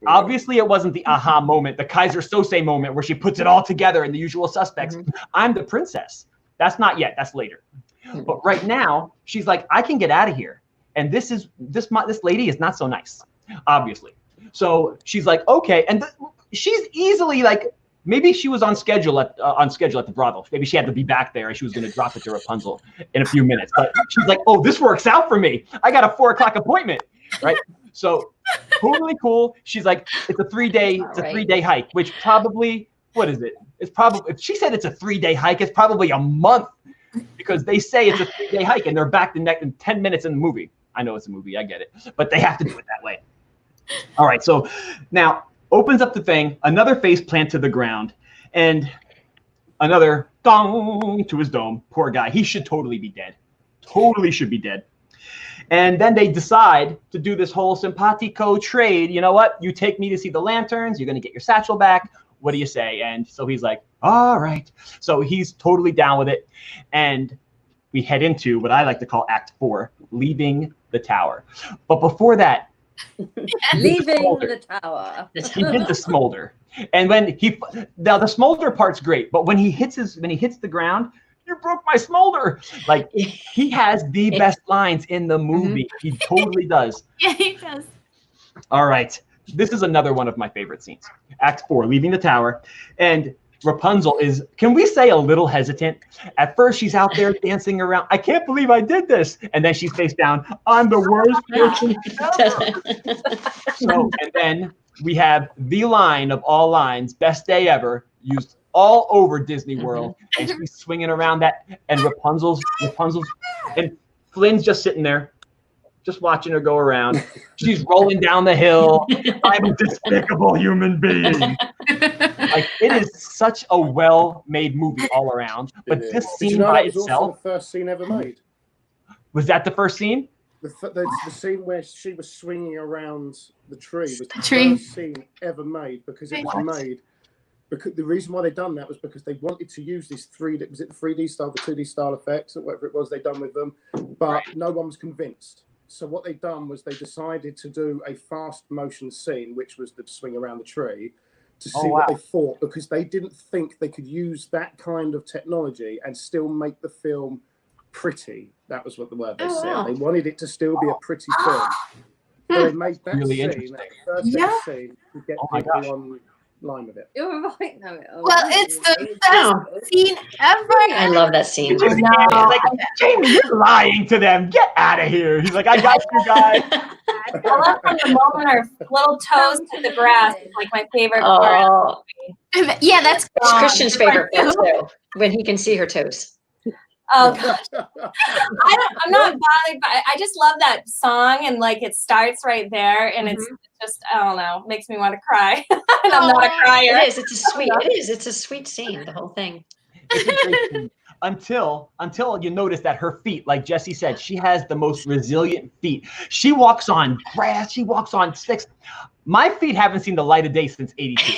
Obviously, it wasn't the aha moment, the Kaiser Sose moment where she puts it all together in The Usual Suspects. I'm the princess. That's not yet. That's later. But right now, she's like, I can get out of here. And this lady is not so nice, obviously. So she's like, okay. And she's easily like, maybe she was on schedule at the brothel. Maybe she had to be back there and she was going to drop it to Rapunzel in a few minutes. But she's like, oh, this works out for me. I got a 4 o'clock appointment. Right. So totally cool. She's like, it's a 3-day hike, which probably, what is it? It's probably, if she said it's a 3-day hike, it's probably a month, because they say it's a 3-day hike and they're back in 10 minutes in the movie. I know it's a movie. I get it, but they have to do it that way. All right. So now opens up the thing, another face plant to the ground, and another dong to his dome. Poor guy. He should totally be dead. Totally should be dead. And then they decide to do this whole simpatico trade. You know what? You take me to see the lanterns. You're going to get your satchel back. What do you say? And so he's like, all right. So he's totally down with it. And we head into what I like to call Act 4, leaving the tower. But before that, leaving the tower. He did the smolder. And when now the smolder part's great, but when he hits the ground, you broke my smolder. Like, he has the best lines in the movie. He totally does. Yeah, he does. All right. This is another one of my favorite scenes. Act 4, leaving the tower. And Rapunzel is, can we say, a little hesitant? At first, she's out there dancing around. I can't believe I did this. And then she's face down. I'm the worst person ever. So, and then we have the line of all lines, best day ever, used all over Disney World, and she's swinging around that, and Rapunzel's, and Flynn's just sitting there, just watching her go around. She's rolling down the hill. I'm a despicable human being. Like, it is such a well-made movie all around. But this scene by itself. Was also the first scene ever made. Was that the first scene? The scene where she was swinging around the tree was the first scene ever made, because it was made. Because the reason why they done that was because they wanted to use this 3D style, the 2D style effects, or whatever it was they done with them, but no one was convinced. So what they done was they decided to do a fast motion scene, which was the swing around the tree, to see what they thought, because they didn't think they could use that kind of technology and still make the film pretty. That was what the word they said. They wanted it to still be a pretty film. So they made that really scene, that first scene, to get people on line with it. You're right, no. Well, it's the best scene ever. I love that scene. Like, Jamie, you're lying to them. Get out of here. He's like, I got you guys. I love from the moment her little toes to the grass. It's like my favorite part. Yeah, that's It's Christian's favorite part too, when he can see her toes. Oh gosh, I'm not bothered by. I just love that song, and like it starts right there, and it's just, I don't know, makes me want to cry. And I'm not a crier. It is. It's a sweet. It is. It's a sweet scene. The whole thing. It's a great scene. Until you notice that her feet, like Jesse said, she has the most resilient feet. She walks on grass. She walks on sticks. My feet haven't seen the light of day since '82.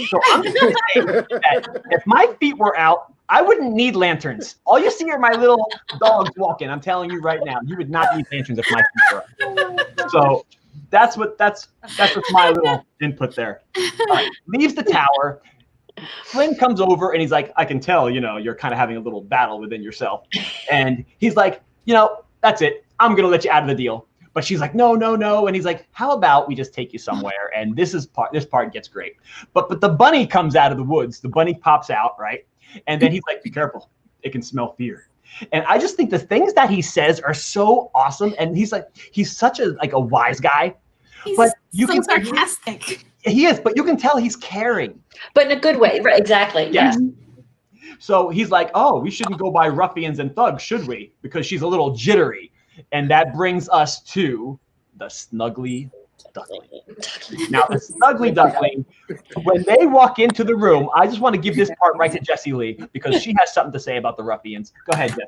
So I'm just going to say that if my feet were out, I wouldn't need lanterns. All you see are my little dogs walking. I'm telling you right now, you would not need lanterns if my feet were out. So that's what's my little input there. All right, leaves the tower. Flynn comes over and he's like, I can tell, you're kind of having a little battle within yourself. And he's like, that's it. I'm going to let you out of the deal. But she's like, no. And he's like, how about we just take you somewhere? And this part gets great. But the bunny comes out of the woods. The bunny pops out, right? And then he's like, be careful. It can smell fear. And I just think the things that he says are so awesome. And he's such a wise guy. He's but sarcastic. He is, but you can tell he's caring. But in a good way. Right, exactly. Yes. So he's like, oh, we shouldn't go by ruffians and thugs, should we? Because she's a little jittery. And that brings us to the Snuggly Duckling. Now, the Snuggly Duckling, when they walk into the room, I just want to give this part right to Jessie Lee, because she has something to say about the ruffians. Go ahead, Jessie.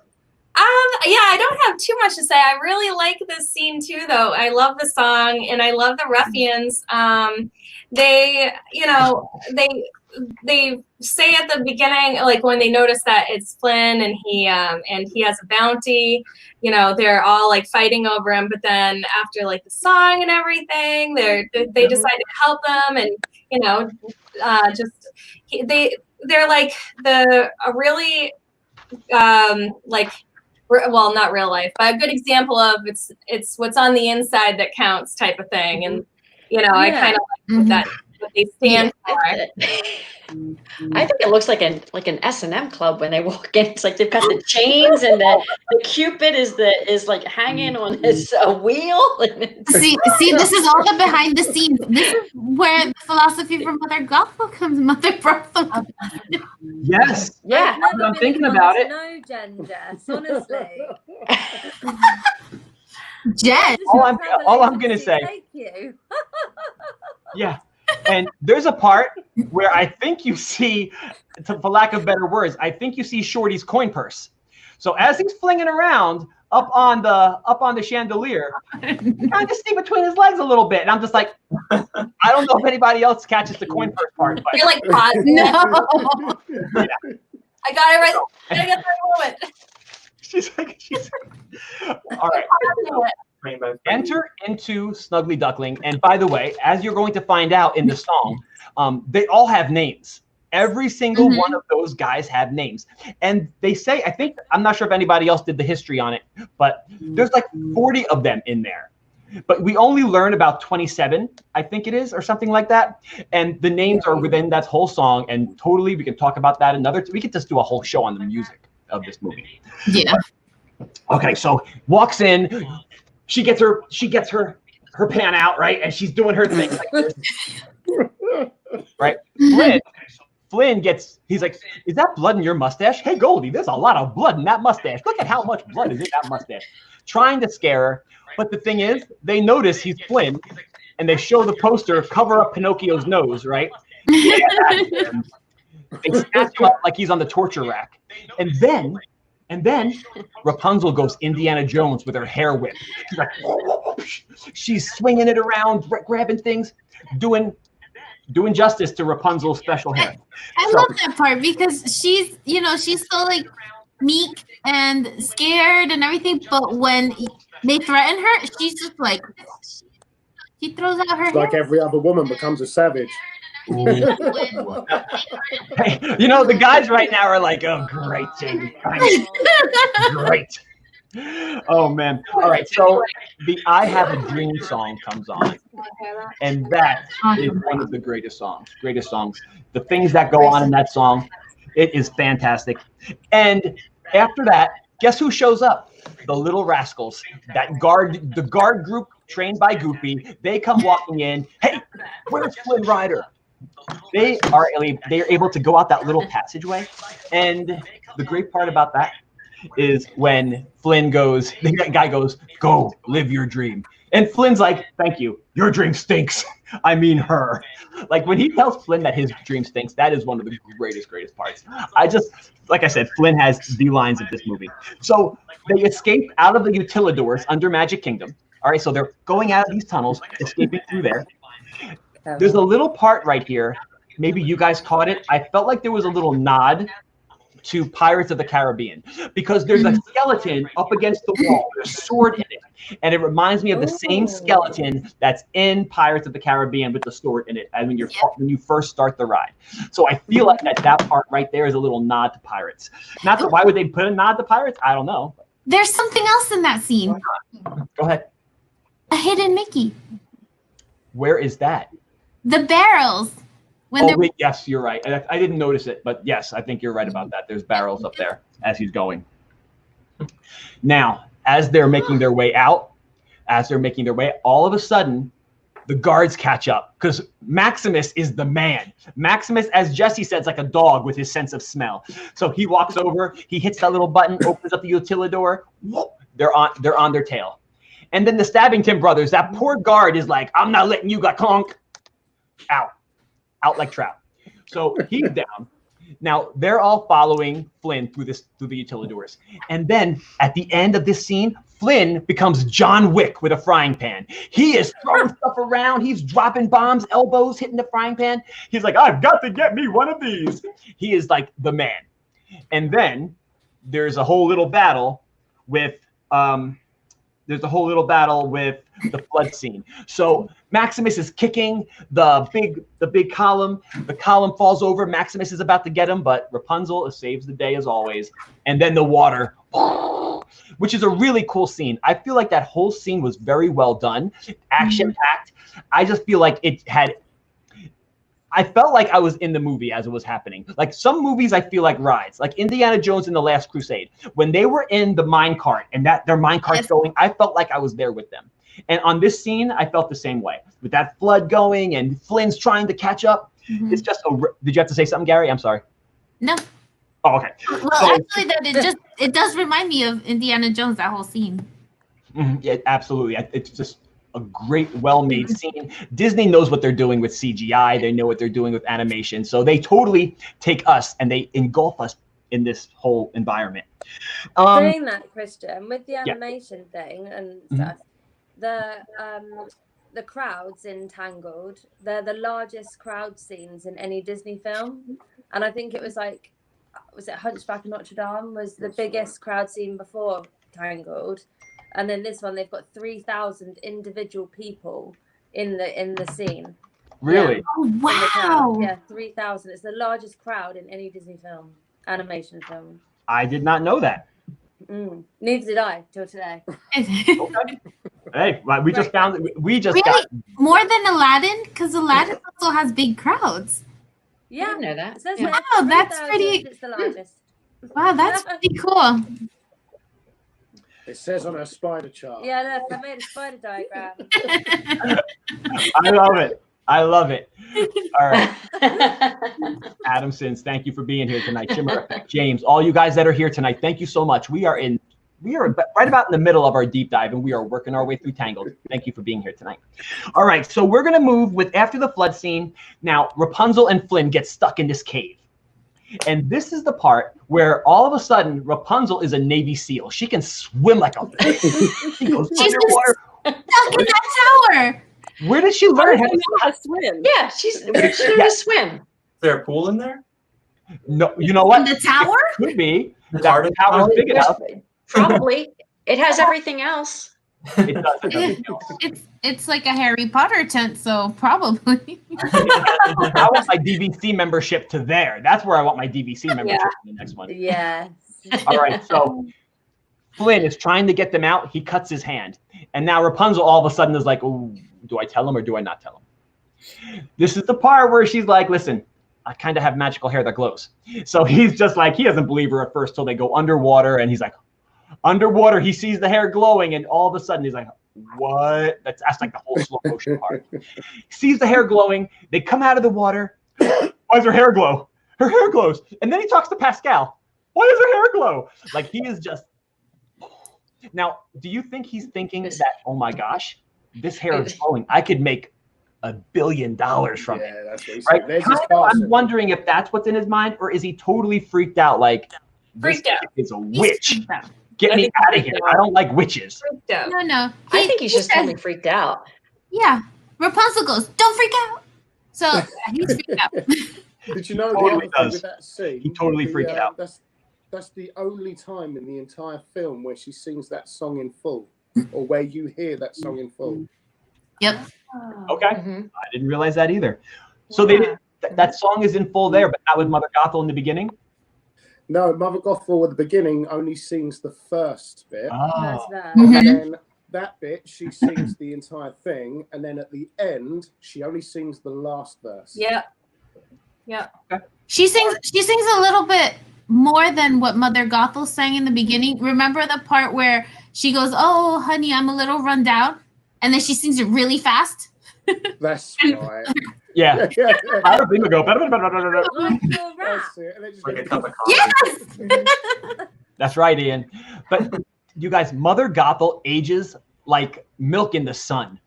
Yeah, I don't have too much to say. I really like this scene too, though. I love the song and I love the ruffians. They say at the beginning, like when they notice that it's Flynn and he has a bounty, they're all like fighting over him. But then after like the song and everything, they decide to help them, and they're like well, not real life, but a good example of it's what's on the inside that counts type of thing. And I kind of like that what they stand for. I think it looks like an S&M club when they walk in. It's like they've got the chains, and the Cupid is like hanging on his wheel. See, this is all the behind the scenes. This is where the philosophy from Mother Gothel comes. Mother brought them. Yes. Yeah. I'm thinking about it. No, Jess, honestly. Jess. All I'm gonna say. Thank you. Yeah. And there's a part where I think you see, for lack of better words, I think you see Shorty's coin purse. So as he's flinging around up on the chandelier, you kind of see between his legs a little bit. And I'm just like, I don't know if anybody else catches the coin purse part. But You're like, no. Yeah. I got it right. I got the right moment. She's all right. Enter into Snuggly Duckling. And by the way, as you're going to find out in the song, they all have names. Every single one of those guys have names. And they say, I'm not sure if anybody else did the history on it, but there's like 40 of them in there. But we only learn about 27, I think it is, or something like that. And the names are within that whole song. And totally, we can talk about that we could just do a whole show on the music of this movie. Yeah. Okay, so walks in. She gets her pan out, right? And she's doing her thing like this. Right? Flynn he's like, is that blood in your mustache? Hey, Goldie, there's a lot of blood in that mustache. Look at how much blood is in that mustache. Trying to scare her. But the thing is, they notice he's Flynn, and they show the poster cover up Pinocchio's nose, right? They snatch him up like he's on the torture rack. And then Rapunzel goes Indiana Jones with her hair whip. She's like, she's swinging it around, grabbing things, doing justice to Rapunzel's special hair. I love that part because she's so like meek and scared and everything, but when they threaten her, she's just like, she throws out her hair. Like every other woman becomes a savage. Hey, the guys right now are like, oh, great, Jamie. Great. Oh, man. All right, so the I Have a Dream song comes on, and that is one of the greatest songs. The things that go on in that song, it is fantastic. And after that, guess who shows up? The Little Rascals, the guard group trained by Goofy. They come walking in. Hey, where's Flynn Rider? They are able to go out that little passageway, and the great part about that is when Flynn goes, the guy goes, go live your dream, and Flynn's like, thank you, your dream stinks. I mean her. Like when he tells Flynn that his dream stinks, that is one of the greatest parts. Like I said, Flynn has the lines of this movie. So they escape out of the utilidors under Magic Kingdom. All right, so they're going out of these tunnels, escaping through there. There's a little part right here. Maybe you guys caught it. I felt like there was a little nod to Pirates of the Caribbean because there's a skeleton up against the wall. There's a sword in it. And it reminds me of the same skeleton that's in Pirates of the Caribbean with the sword in it when you first start the ride. So I feel like that part right there is a little nod to Pirates. Why would they put a nod to Pirates? I don't know. There's something else in that scene. Go ahead. A hidden Mickey. Where is that? The barrels. Yes, you're right. I didn't notice it, but yes, I think you're right about that. There's barrels up there as he's going. Now, as they're making their way out, all of a sudden, the guards catch up because Maximus is the man. Maximus, as Jesse said, is like a dog with his sense of smell. So he walks over, he hits that little button, opens up the utilidor. They're on their tail. And then the Stabbington brothers, that poor guard is like, I'm not letting you go, conk. Out like trout. So he's down. Now they're all following Flynn through the utilidors. And then at the end of this scene, Flynn becomes John Wick with a frying pan. He is throwing stuff around. He's dropping bombs, elbows hitting the frying pan. He's like, I've got to get me one of these. He is like the man. And then there's a whole little battle with the flood scene. So Maximus is kicking the big column. The column falls over. Maximus is about to get him, but Rapunzel saves the day as always. And then the water, which is a really cool scene. I feel like that whole scene was very well done, action-packed. I just feel like I felt like I was in the movie as it was happening. Like some movies I feel like rides, like Indiana Jones and the Last Crusade. When they were in the minecart and their minecart's going, I felt like I was there with them. And on this scene, I felt the same way. With that flood going and Flynn's trying to catch up. It's just did you have to say something, Gary? I'm sorry. No. Oh, okay. Well, actually, it does remind me of Indiana Jones, that whole scene. Yeah, absolutely. It's just a great, well-made scene. Disney knows what they're doing with CGI. They know what they're doing with animation. So they totally take us and they engulf us in this whole environment. Saying that, Christian, with the animation thing and stuff, the crowds in Tangled, they're the largest crowd scenes in any Disney film. And I think it was Hunchback of Notre Dame was the biggest crowd scene before Tangled. And then this one, they've got 3,000 individual people in the scene. Really? Yeah. Oh, wow. Yeah, 3,000. It's the largest crowd in any Disney film, animation film. I did not know that. Neither did I till today. Okay. Hey, we just found it. We just got more than Aladdin, because Aladdin also has big crowds. Yeah, I didn't know that. It says Wow, that's pretty. It's the largest. Wow, that's pretty cool. It says on our spider chart. Yeah, look, I made a spider diagram. I love it. I love it. All right. Adam Sins, thank you for being here tonight. Shimmer Effect, James, all you guys that are here tonight, thank you so much. We are right about in the middle of our deep dive, and we are working our way through Tangled. Thank you for being here tonight. All right, so we're going to move with after the flood scene. Now, Rapunzel and Flynn get stuck in this cave. And this is the part where all of a sudden Rapunzel is a Navy SEAL. She can swim like a fish. She goes underwater. Stuck in that tower. Where did she learn how to swim? Yeah, where did she learn to swim? Is there a pool in there? No, you know what? In the tower? It could be. That tower's big enough. Probably. It has everything else. It does. It's like a Harry Potter tent, so probably. I want my DVC membership to there. That's where I want my DVC membership in the next one. Yes. All right, so Flynn is trying to get them out. He cuts his hand. And now Rapunzel all of a sudden is like, oh, do I tell him or do I not tell him? This is the part where she's like, listen, I kind of have magical hair that glows. So he's just like, he doesn't believe her at first till they go underwater. And he's like, underwater, he sees the hair glowing. And all of a sudden he's like, what? That's like the whole slow motion part. He sees the hair glowing. They come out of the water. Why does her hair glow? Her hair glows. And then he talks to Pascal. Why does her hair glow? Like he is just. Now, do you think he's thinking that, oh my gosh, this hair is glowing. I could make $1 billion from it. That's what he's right? I'm saying. wondering if that's what's in his mind, or is he totally freaked out? Like, this chick is a witch. Get me out of here. I don't like witches. No. I think he's just totally freaked out. Yeah. Rapunzel goes, don't freak out. So he's freaked out. Did you know Totally the other thing does. with that scene? He totally freaked out. That's the only time in the entire film where she sings that song in full, or where you hear that song in full. Yep. Okay. I didn't realize that either. So they did, that song is in full there, but not with Mother Gothel in the beginning? No, Mother Gothel at the beginning only sings the first bit. Oh. And then that bit, she sings the entire thing. And then at the end, she only sings the last verse. Yeah. Okay. She sings a little bit more than what Mother Gothel sang in the beginning. Remember the part where she goes, oh, honey, I'm a little run down? And then she sings it really fast? That's right. Yeah. I don't think we go. That's it. And then just Like a goes, cup of coffee. Yes! That's right, Ian. But you guys, Mother Gothel ages like milk in the sun.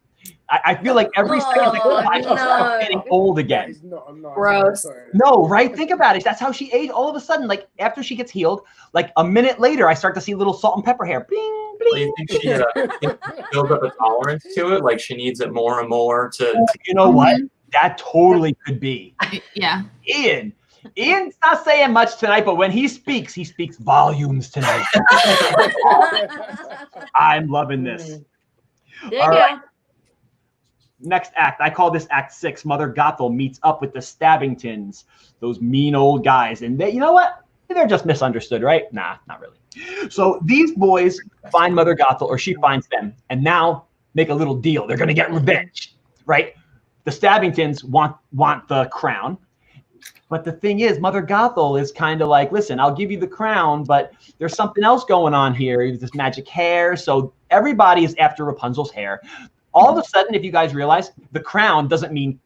I feel like every second, like, oh, I'm getting old again. I'm not. Gross. No, right? Think about it. That's how she aged. All of a sudden, like after she gets healed, like a minute later, I start to see little salt and pepper hair. Bling, bling. Well, you think she builds up a tolerance to it? Like she needs it more and more to You know what? That totally could be. Yeah. Ian's not saying much tonight, but when he speaks volumes tonight. I'm loving this. There All you right. go. Next act, I call this Act 6. Mother Gothel meets up with the Stabbingtons, those mean old guys. And they, you know what? They're just misunderstood, right? Nah, not really. So these boys find Mother Gothel, or she finds them, and now make a little deal. They're going to get revenge, right? The Stabbingtons want the crown. But the thing is, Mother Gothel is kind of like, listen, I'll give you the crown, but there's something else going on here. This magic hair. So everybody is after Rapunzel's hair. All of a sudden, if you guys realize, the crown doesn't mean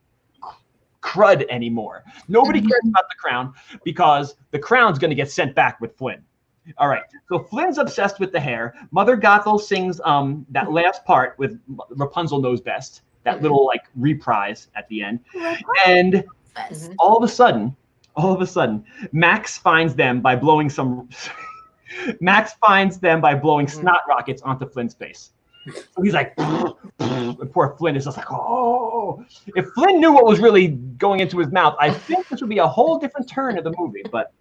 crud anymore. Nobody cares about the crown because the crown's going to get sent back with Flynn. All right. So Flynn's obsessed with the hair. Mother Gothel sings that last part with Rapunzel Knows Best, that little like reprise at the end. And all of a sudden, Max finds them by blowing snot rockets onto Flynn's face. So he's like, and poor Flynn is just like, oh. If Flynn knew what was really going into his mouth, I think this would be a whole different turn of the movie. But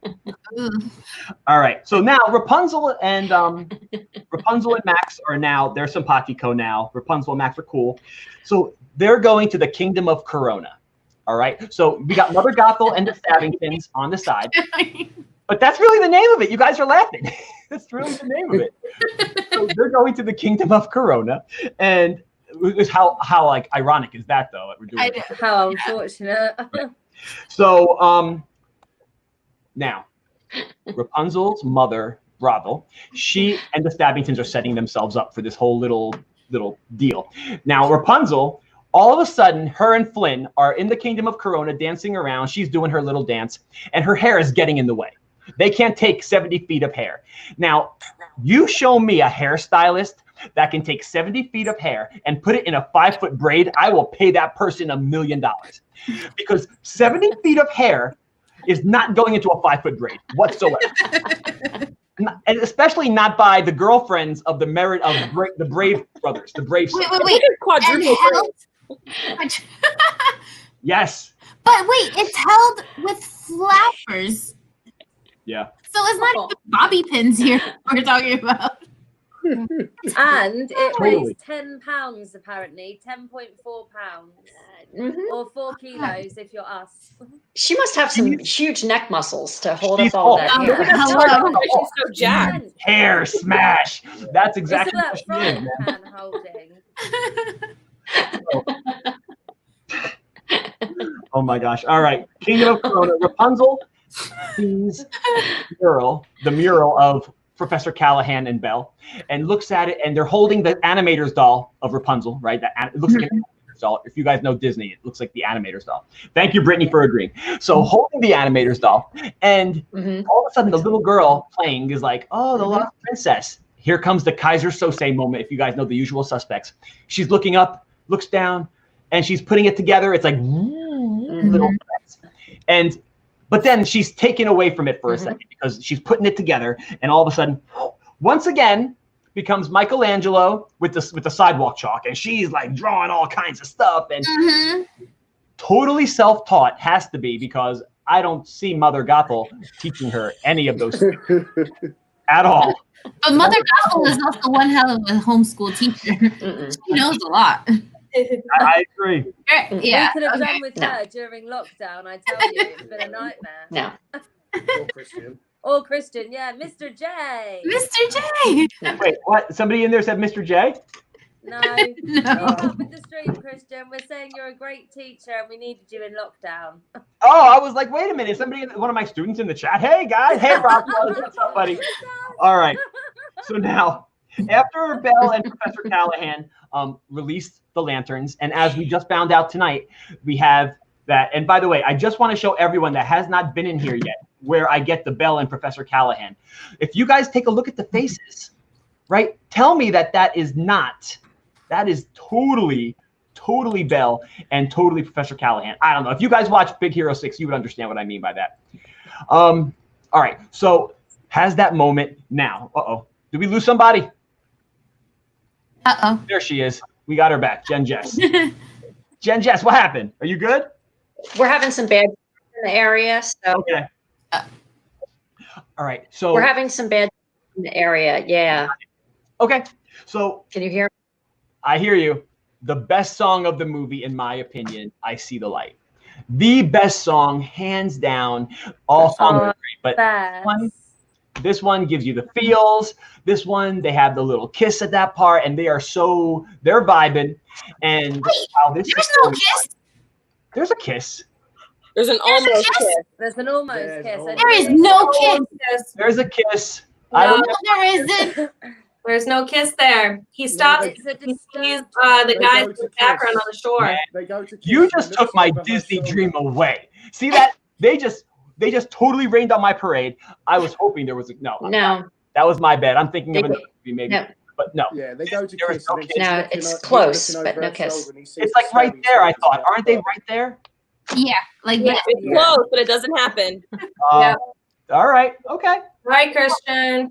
all right, so now Rapunzel and Max are now, they're simpatico now. Rapunzel and Max are cool. So they're going to the Kingdom of Corona. All right, so we got Mother Gothel and the Stabbingtons on the side. But that's really the name of it. You guys are laughing. That's really the name of it. So they're going to the Kingdom of Corona, and how like ironic is that though? That we're doing How unfortunate. So now Rapunzel's mother, Gothel, she and the Stabbingtons are setting themselves up for this whole little deal. Now Rapunzel All of a sudden, her and Flynn are in the kingdom of Corona dancing around. She's doing her little dance, and her hair is getting in the way. They can't take 70 feet of hair. Now, you show me a hairstylist that can take 70 feet of hair and put it in a 5-foot braid, I will pay that person $1 million. Because 70 feet of hair is not going into a 5-foot braid whatsoever. And especially not by the girlfriends of the the Brave brothers, the Brave. Wait. Quadruple. Yes. But wait, it's held with flowers. Yeah. So it's not even bobby pins here we're talking about. And it Totally. weighs 10 pounds apparently, 10.4 pounds, or 4 kilos if you're us. She must have some huge neck muscles to hold She's up all tall. that hair. Hello. She's so jacked. Hair smash. That's exactly It's what that she is, frying man. pan holding. Oh my gosh. All right. Kingdom of Corona. Rapunzel sees the mural of Professor Callahan and Belle, and looks at it, and they're holding the animator's doll of Rapunzel, right? It looks like an animator's doll. If you guys know Disney, it looks like the animator's doll. Thank you, Brittany, for agreeing. So holding the animator's doll, and all of a sudden the little girl playing is like, oh, the lost princess. Here comes the Kaiser Sose moment, if you guys know The Usual Suspects. She's looking up, looks down, and she's putting it together. It's like little threads. But then she's taken away from it for a second because she's putting it together, and all of a sudden, once again, becomes Michelangelo with the sidewalk chalk, and she's like drawing all kinds of stuff, and totally self-taught has to be, because I don't see Mother Gothel teaching her any of those things at all. But Mother Gothel is also one hell of a homeschool teacher. She knows a lot. I agree. Yeah. We could have done with her during lockdown, I tell you. It's been a nightmare. No. Or Christian, yeah. Mr. J. Mr. J. Wait, what? Somebody in there said Mr. J? No. Keep up with the stream, Christian. We're saying you're a great teacher and we needed you in lockdown. Oh, I was like, wait a minute. One of my students in the chat. Hey, guys. Hey, Rob. What's up, buddy? All right. So now, after Belle and Professor Callahan released the lanterns, and as we just found out tonight, we have that. And by the way, I just want to show everyone that has not been in here yet where I get the Belle and Professor Callahan. If you guys take a look at the faces, right? Tell me that is not. That is totally Belle and totally Professor Callahan. I don't know. If you guys watch Big Hero 6, you would understand what I mean by that. All right. So has that moment now. Uh-oh. Did we lose somebody? Uh-oh. There she is. We got her back. Jess. Jess, what happened? Are you good? We're having some bad in the area, so Okay. All right. So we're having some bad in the area. Yeah. Okay. So Can you hear? I hear you. The best song of the movie, in my opinion, I See the Light. The best song, hands down. All songs are great, but this one gives you the feels. This one, they have the little kiss at that part, and they're vibing. And wow, There's no kiss. There's a kiss. There's an almost kiss. There's an almost kiss. There is no kiss. There's a kiss. No, there isn't. There's no kiss there. He stops. He sees the guys in the background on the shore. You just took my Disney dream away. See that? They just totally rained on my parade. I was hoping there was No. That was my bad. I'm thinking of another movie maybe. No. But no. Yeah, they go to There kiss. is no and then kiss. she's No, looking it's over- close, he's looking but over no her kiss. shoulder and he sees It's the like right story there, I she's thought. about Aren't they to right there? Yeah, like Yeah. that. It's close, but it doesn't happen. Yeah. All right. Okay. Right, Christian.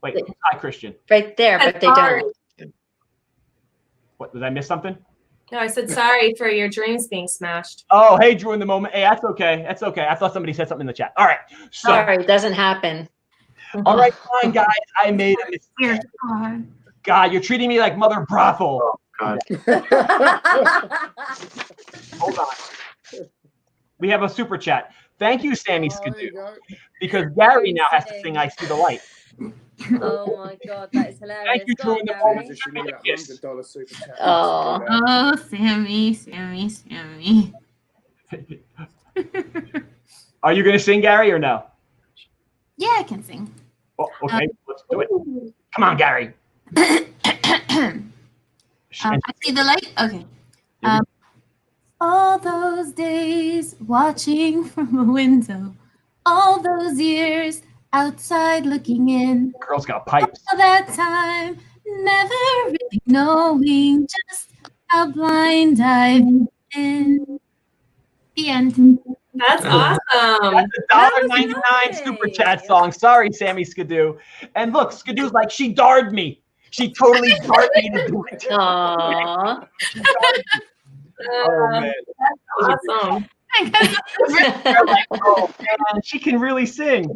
Wait. Hi, Christian. Right there, but they Sorry. don't. What, did I miss something? No, I said sorry for your dreams being smashed. Oh, hey, Drew in the moment. Hey, that's okay. That's okay. I thought somebody said something in the chat. All right. So, Sorry, it doesn't happen. all right, fine, guys. I made a mistake. Dear God. God, you're treating me like Mother Brothel. God. Hold on. We have a super chat. Thank you, Sammy Oh, there you Skidoo. go. Because Gary now has to sing I See the Light. Oh my God, that is hilarious. Thank you, Go Drew on, in the Gary. moment. Jesus, you need a Yes. $100 super chat. Oh. Oh, Sammy. Are you going to sing, Gary, or no? Yeah, I can sing. Oh, okay, let's do it. Come on, Gary. I see the light. Okay. All those days watching from a window, all those years outside looking in. Girl's got pipes. All that time, never really knowing just how blind I've been. The end. That's awesome. That's a $1.99 super chat song. Sorry, Sammy Skidoo. And look, Skidoo's like, she darred me. She totally darred me to do it. Aww. Oh man, that's awesome. like, oh man, she can really sing.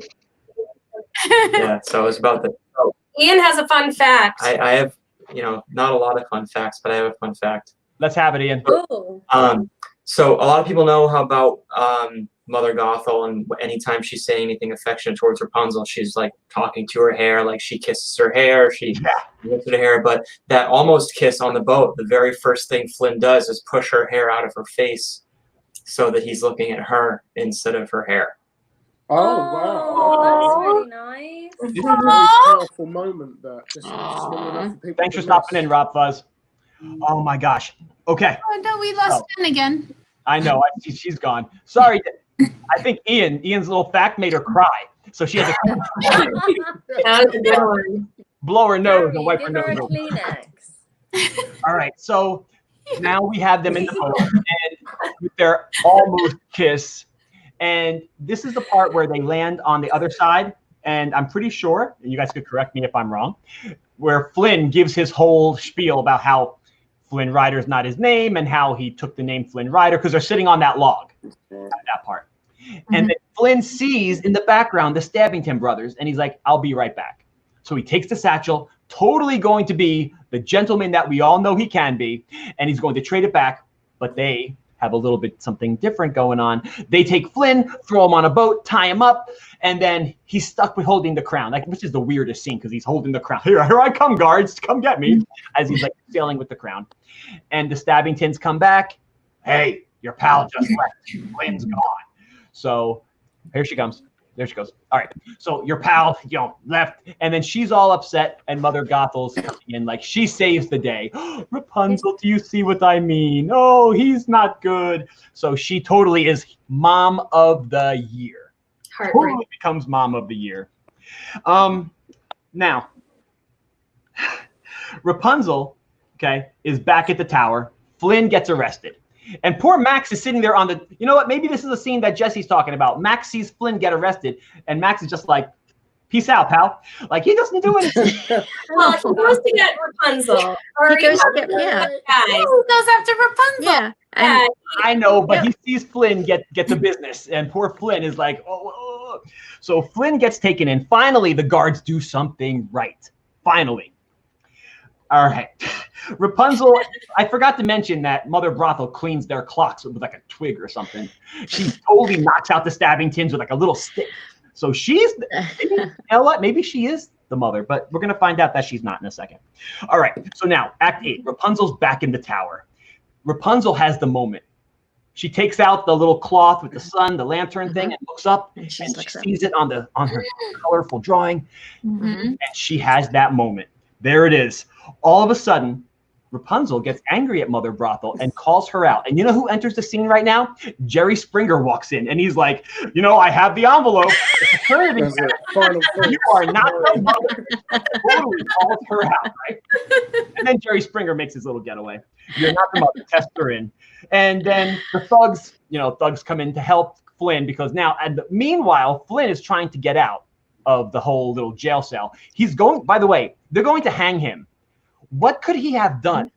Yeah, so it's about the. Oh, Ian has a fun fact. I have, not a lot of fun facts, but I have a fun fact. Let's have it, Ian. Cool. So a lot of people know how about Mother Gothel, and anytime she's saying anything affectionate towards Rapunzel, she's like talking to her hair, like she kisses her hair, she looks at her hair. But that almost kiss on the boat, the very first thing Flynn does is push her hair out of her face so that he's looking at her instead of her hair. Oh, wow. That's really nice. It's a really powerful moment that just Thanks for stopping in, Rob Fuzz. Oh my gosh. Okay. Oh no, we lost Flynn again. I know. She's gone. Sorry. I think Ian's little fact made her cry. So she had to That was a good one. blow her nose and wipe her Give nose. her a Kleenex. All right. So now we have them in the boat and with their almost kiss. And this is the part where they land on the other side. And I'm pretty sure, and you guys could correct me if I'm wrong, where Flynn gives his whole spiel about how Flynn Rider's not his name and how he took the name Flynn Rider because they're sitting on that log, that part. And then Flynn sees in the background the Stabbington brothers, and he's like, I'll be right back. So he takes the satchel, totally going to be the gentleman that we all know he can be, and he's going to trade it back, but they have a little bit something different going on. They take Flynn, throw him on a boat, tie him up, and then he's stuck with holding the crown, which is the weirdest scene because he's holding the crown. Here I come, guards, come get me, as he's like sailing with the crown. And the Stabbingtons come back. Hey, your pal just left. Flynn's gone. So here she comes. There she goes. All right. So your pal, left, and then she's all upset, and Mother Gothel's coming in like she saves the day. Rapunzel, do you see what I mean? Oh, he's not good. So she totally is Mom of the Year. Totally becomes Mom of the Year. Now, Rapunzel, is back at the tower. Flynn gets arrested. And poor Max is sitting there on the, you know what, maybe this is a scene that Jesse's talking about. Max sees Flynn get arrested, and Max is just like, peace out, pal. Like, he doesn't do anything. Well, he goes to get Rapunzel. Or He goes after Rapunzel. Yeah. I know, but he sees Flynn get the business, and poor Flynn is like, oh. So Flynn gets taken in. Finally, the guards do something right. Finally. All right. Rapunzel, I forgot to mention that Mother Brothel cleans their clocks with like a twig or something. She totally knocks out the Stabbingtons with like a little stick. So she's, you know what? Maybe she is the mother, but we're going to find out that she's not in a second. All right. So now, Act 8, Rapunzel's back in the tower. Rapunzel has the moment. She takes out the little cloth with the sun, the lantern thing, and looks up, and she sees it on her colorful drawing, and she has that moment. There it is. All of a sudden, Rapunzel gets angry at Mother Brothel and calls her out. And you know who enters the scene right now? Jerry Springer walks in, and he's like, I have the envelope. You are not the mother. Totally calls her out, right? And then Jerry Springer makes his little getaway. You're not the mother. Test her in. And then the thugs come in to help Flynn because now, meanwhile, Flynn is trying to get out of the whole little jail cell. He's going, by the way, they're going to hang him. What could he have done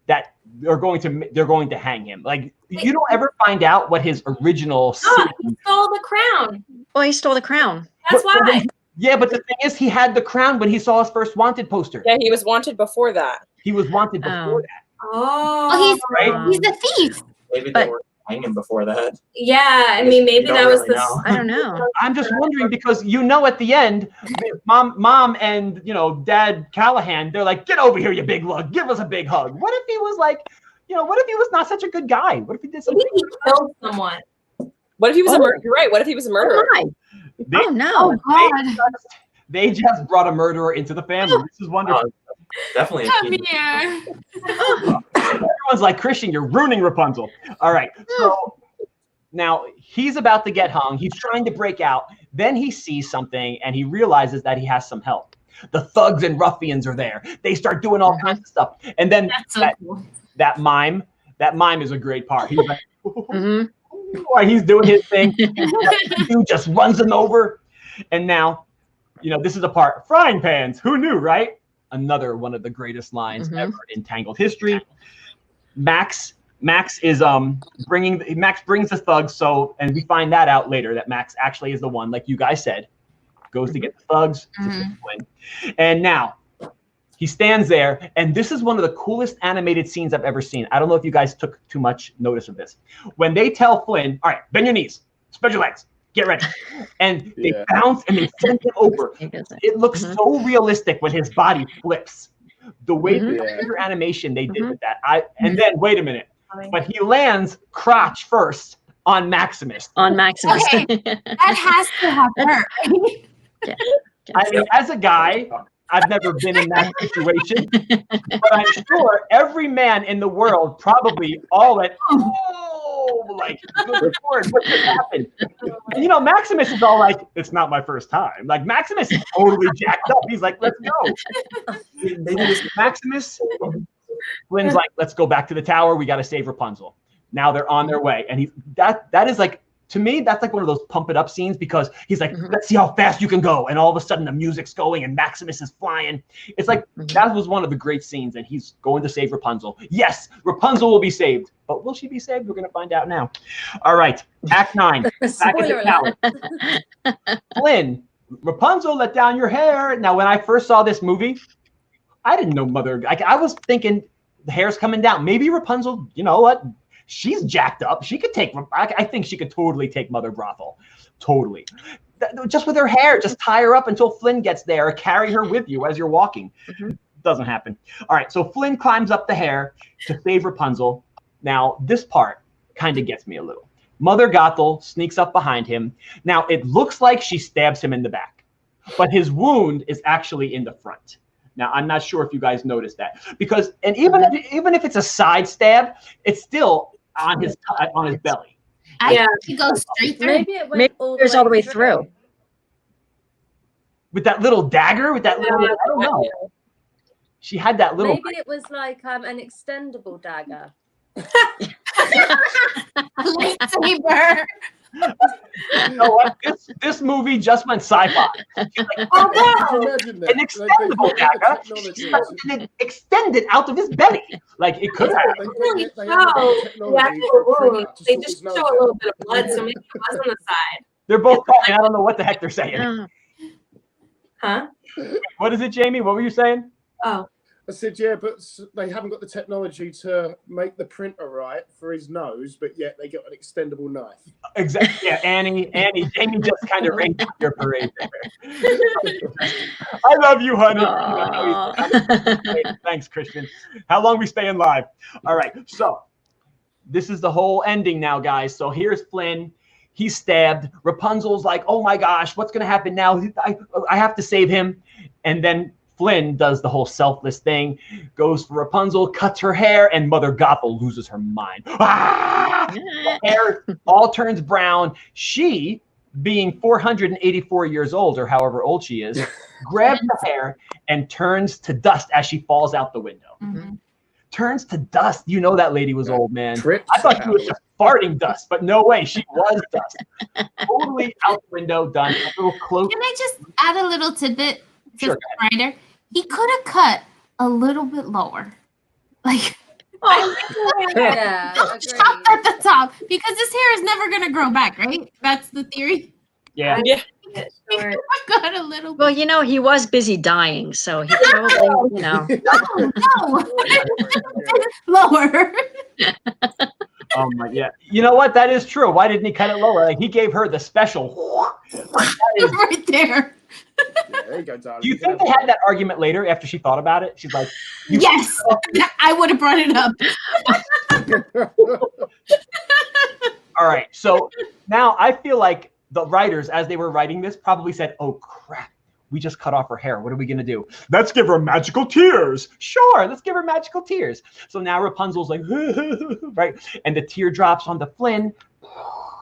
that they're going to hang him? Like, you don't ever find out what his original he stole the crown. Well, he stole the crown. That's why. Yeah, but the thing is, he had the crown when he saw his first wanted poster. Yeah, he was wanted before that. He was wanted before that. Oh, he's a thief. Maybe they were hanging before that. Yeah, I mean, maybe that was the. I don't know. I'm just wondering because at the end, mom and Dad Callahan, they're like, get over here, you big lug, give us a big hug. What if he was like, what if he was not such a good guy? What if he did something? Maybe he killed someone. What if he was a murderer? You're right. What if he was a murderer? No. They just brought a murderer into the family. This is wonderful. Come here. Everyone's Everyone's like, Christian, you're ruining Rapunzel. All right. So now he's about to get hung. He's trying to break out. Then he sees something and he realizes that he has some help. The thugs and ruffians are there. They start doing all kinds of stuff. And then that mime is a great part. He's like, while he's doing his thing, dude just runs him over. And now, this is a part. Frying pans. Who knew, right? Another one of the greatest lines ever in Tangled history. Max brings the thugs. And we find that out later that Max actually is the one, like you guys said, goes to get the thugs. And now he stands there, and this is one of the coolest animated scenes I've ever seen. I don't know if you guys took too much notice of this. When they tell Flynn, all right, bend your knees, spread your legs, get ready. And they bounce and they send him over. It looks so realistic when his body flips. The way the computer animation they did with that. And then, wait a minute, but he lands crotch first on Maximus. Okay, that has to have hurt. I mean, as a guy, I've never been in that situation, but I'm sure every man in the world probably all went, oh, like, good Lord, what just happened? And, Maximus is all like, it's not my first time. Like, Maximus is totally jacked up. He's like, let's go. Maximus, Flynn's like, let's go back to the tower. We got to save Rapunzel. Now they're on their way. And that is like, to me, that's like one of those pump it up scenes because he's like, let's see how fast you can go. And all of a sudden the music's going and Maximus is flying. It's like, that was one of the great scenes. And he's going to save Rapunzel. Yes, Rapunzel will be saved. But will she be saved? We're going to find out now. All right. Act 9. Back at the tower. Flynn, Rapunzel, let down your hair. Now, when I first saw this movie, I didn't know I was thinking the hair's coming down. Maybe Rapunzel, you know what? She's jacked up. She could take, I think she could totally take Mother Gothel. Totally. Just with her hair, just tie her up until Flynn gets there, or carry her with you as you're walking. Doesn't happen. All right, so Flynn climbs up the hair to save Rapunzel. Now, this part kind of gets me a little. Mother Gothel sneaks up behind him. Now, it looks like she stabs him in the back, but his wound is actually in the front. Now, I'm not sure if you guys noticed that, because, and even if it's a side stab, it's still on his belly. Yeah, he goes straight through. Maybe it went all the way through. With that little dagger, with that little, I don't know. She had that little. Maybe it was like an extendable dagger. Lightsaber. You know what? This movie just went sci-fi. She's like, oh wow, an extendable dagger. And it extended out of his belly. Like it could have. They just show a little bit of blood, so maybe it was on the side. They're both talking. I don't know what the heck they're saying. Huh? What is it, Jamie? What were you saying? Oh. I said, yeah, but they haven't got the technology to make the printer right for his nose, but yet they got an extendable knife. Exactly. Yeah, Jamie just kind of rained your parade there. I love you, honey. Thanks, Christian. How long we staying live? All right, so this is the whole ending now, guys. So here's Flynn. He's stabbed. Rapunzel's like, oh my gosh, what's going to happen now? I have to save him. And then Flynn does the whole selfless thing, goes for Rapunzel, cuts her hair, and Mother Gothel loses her mind. Ah! The hair all turns brown. She, being 484 years old, or however old she is, grabs the hair and turns to dust as she falls out the window. Turns to dust. You know that lady was old, man. I thought she was just farting dust, but no way. She was dust. Totally out the window, done. A little close. Can I just add a little tidbit? Sure, writer, he could have cut a little bit lower, like Yeah, chop at the top, because this hair is never gonna grow back, right? That's the theory. Yeah. Sure. Got a little. Well, he was busy dying, so he probably, No. Lower. Oh my, yeah. You know what? That is true. Why didn't he cut it lower? Like he gave her the special. Right there. Yeah, there you go, darling. Do you think they had that argument later after she thought about it? She's like, yes, I would have brought it up. All right. So now I feel like the writers, as they were writing this, probably said, oh crap, we just cut off her hair. What are we going to do? Let's give her magical tears. Sure, let's give her magical tears. So now Rapunzel's like, right? And the tear drops onto Flynn,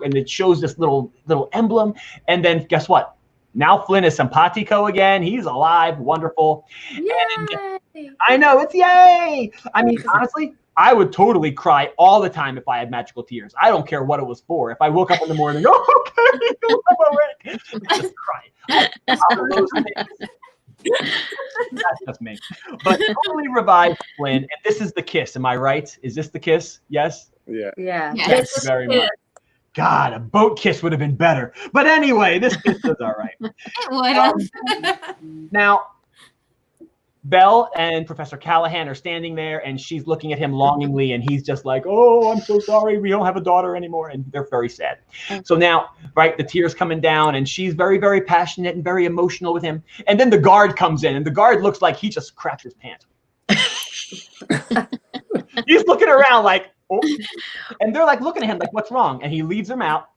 and it shows this little emblem. And then guess what? Now Flynn is simpatico again. He's alive. Wonderful. Yay! And I know, it's yay. I mean, honestly, I would totally cry all the time if I had magical tears. I don't care what it was for. If I woke up in the morning, oh, okay, I'm awake. Just cry. That's just me. But totally revive Flynn. And this is the kiss. Am I right? Is this the kiss? Yes? Yeah. Yeah. Thank you very much. God, a boat kiss would have been better. But anyway, this kiss is all right. It would have. Now, Belle and Professor Callahan are standing there, and she's looking at him longingly, and he's just like, oh, I'm so sorry. We don't have a daughter anymore. And they're very sad. So now, right, the tears coming down, and she's very, very passionate and very emotional with him. And then the guard comes in, and the guard looks like he just crapped his pants. He's looking around like, oh. And they're like looking at him like, what's wrong? And he leads them out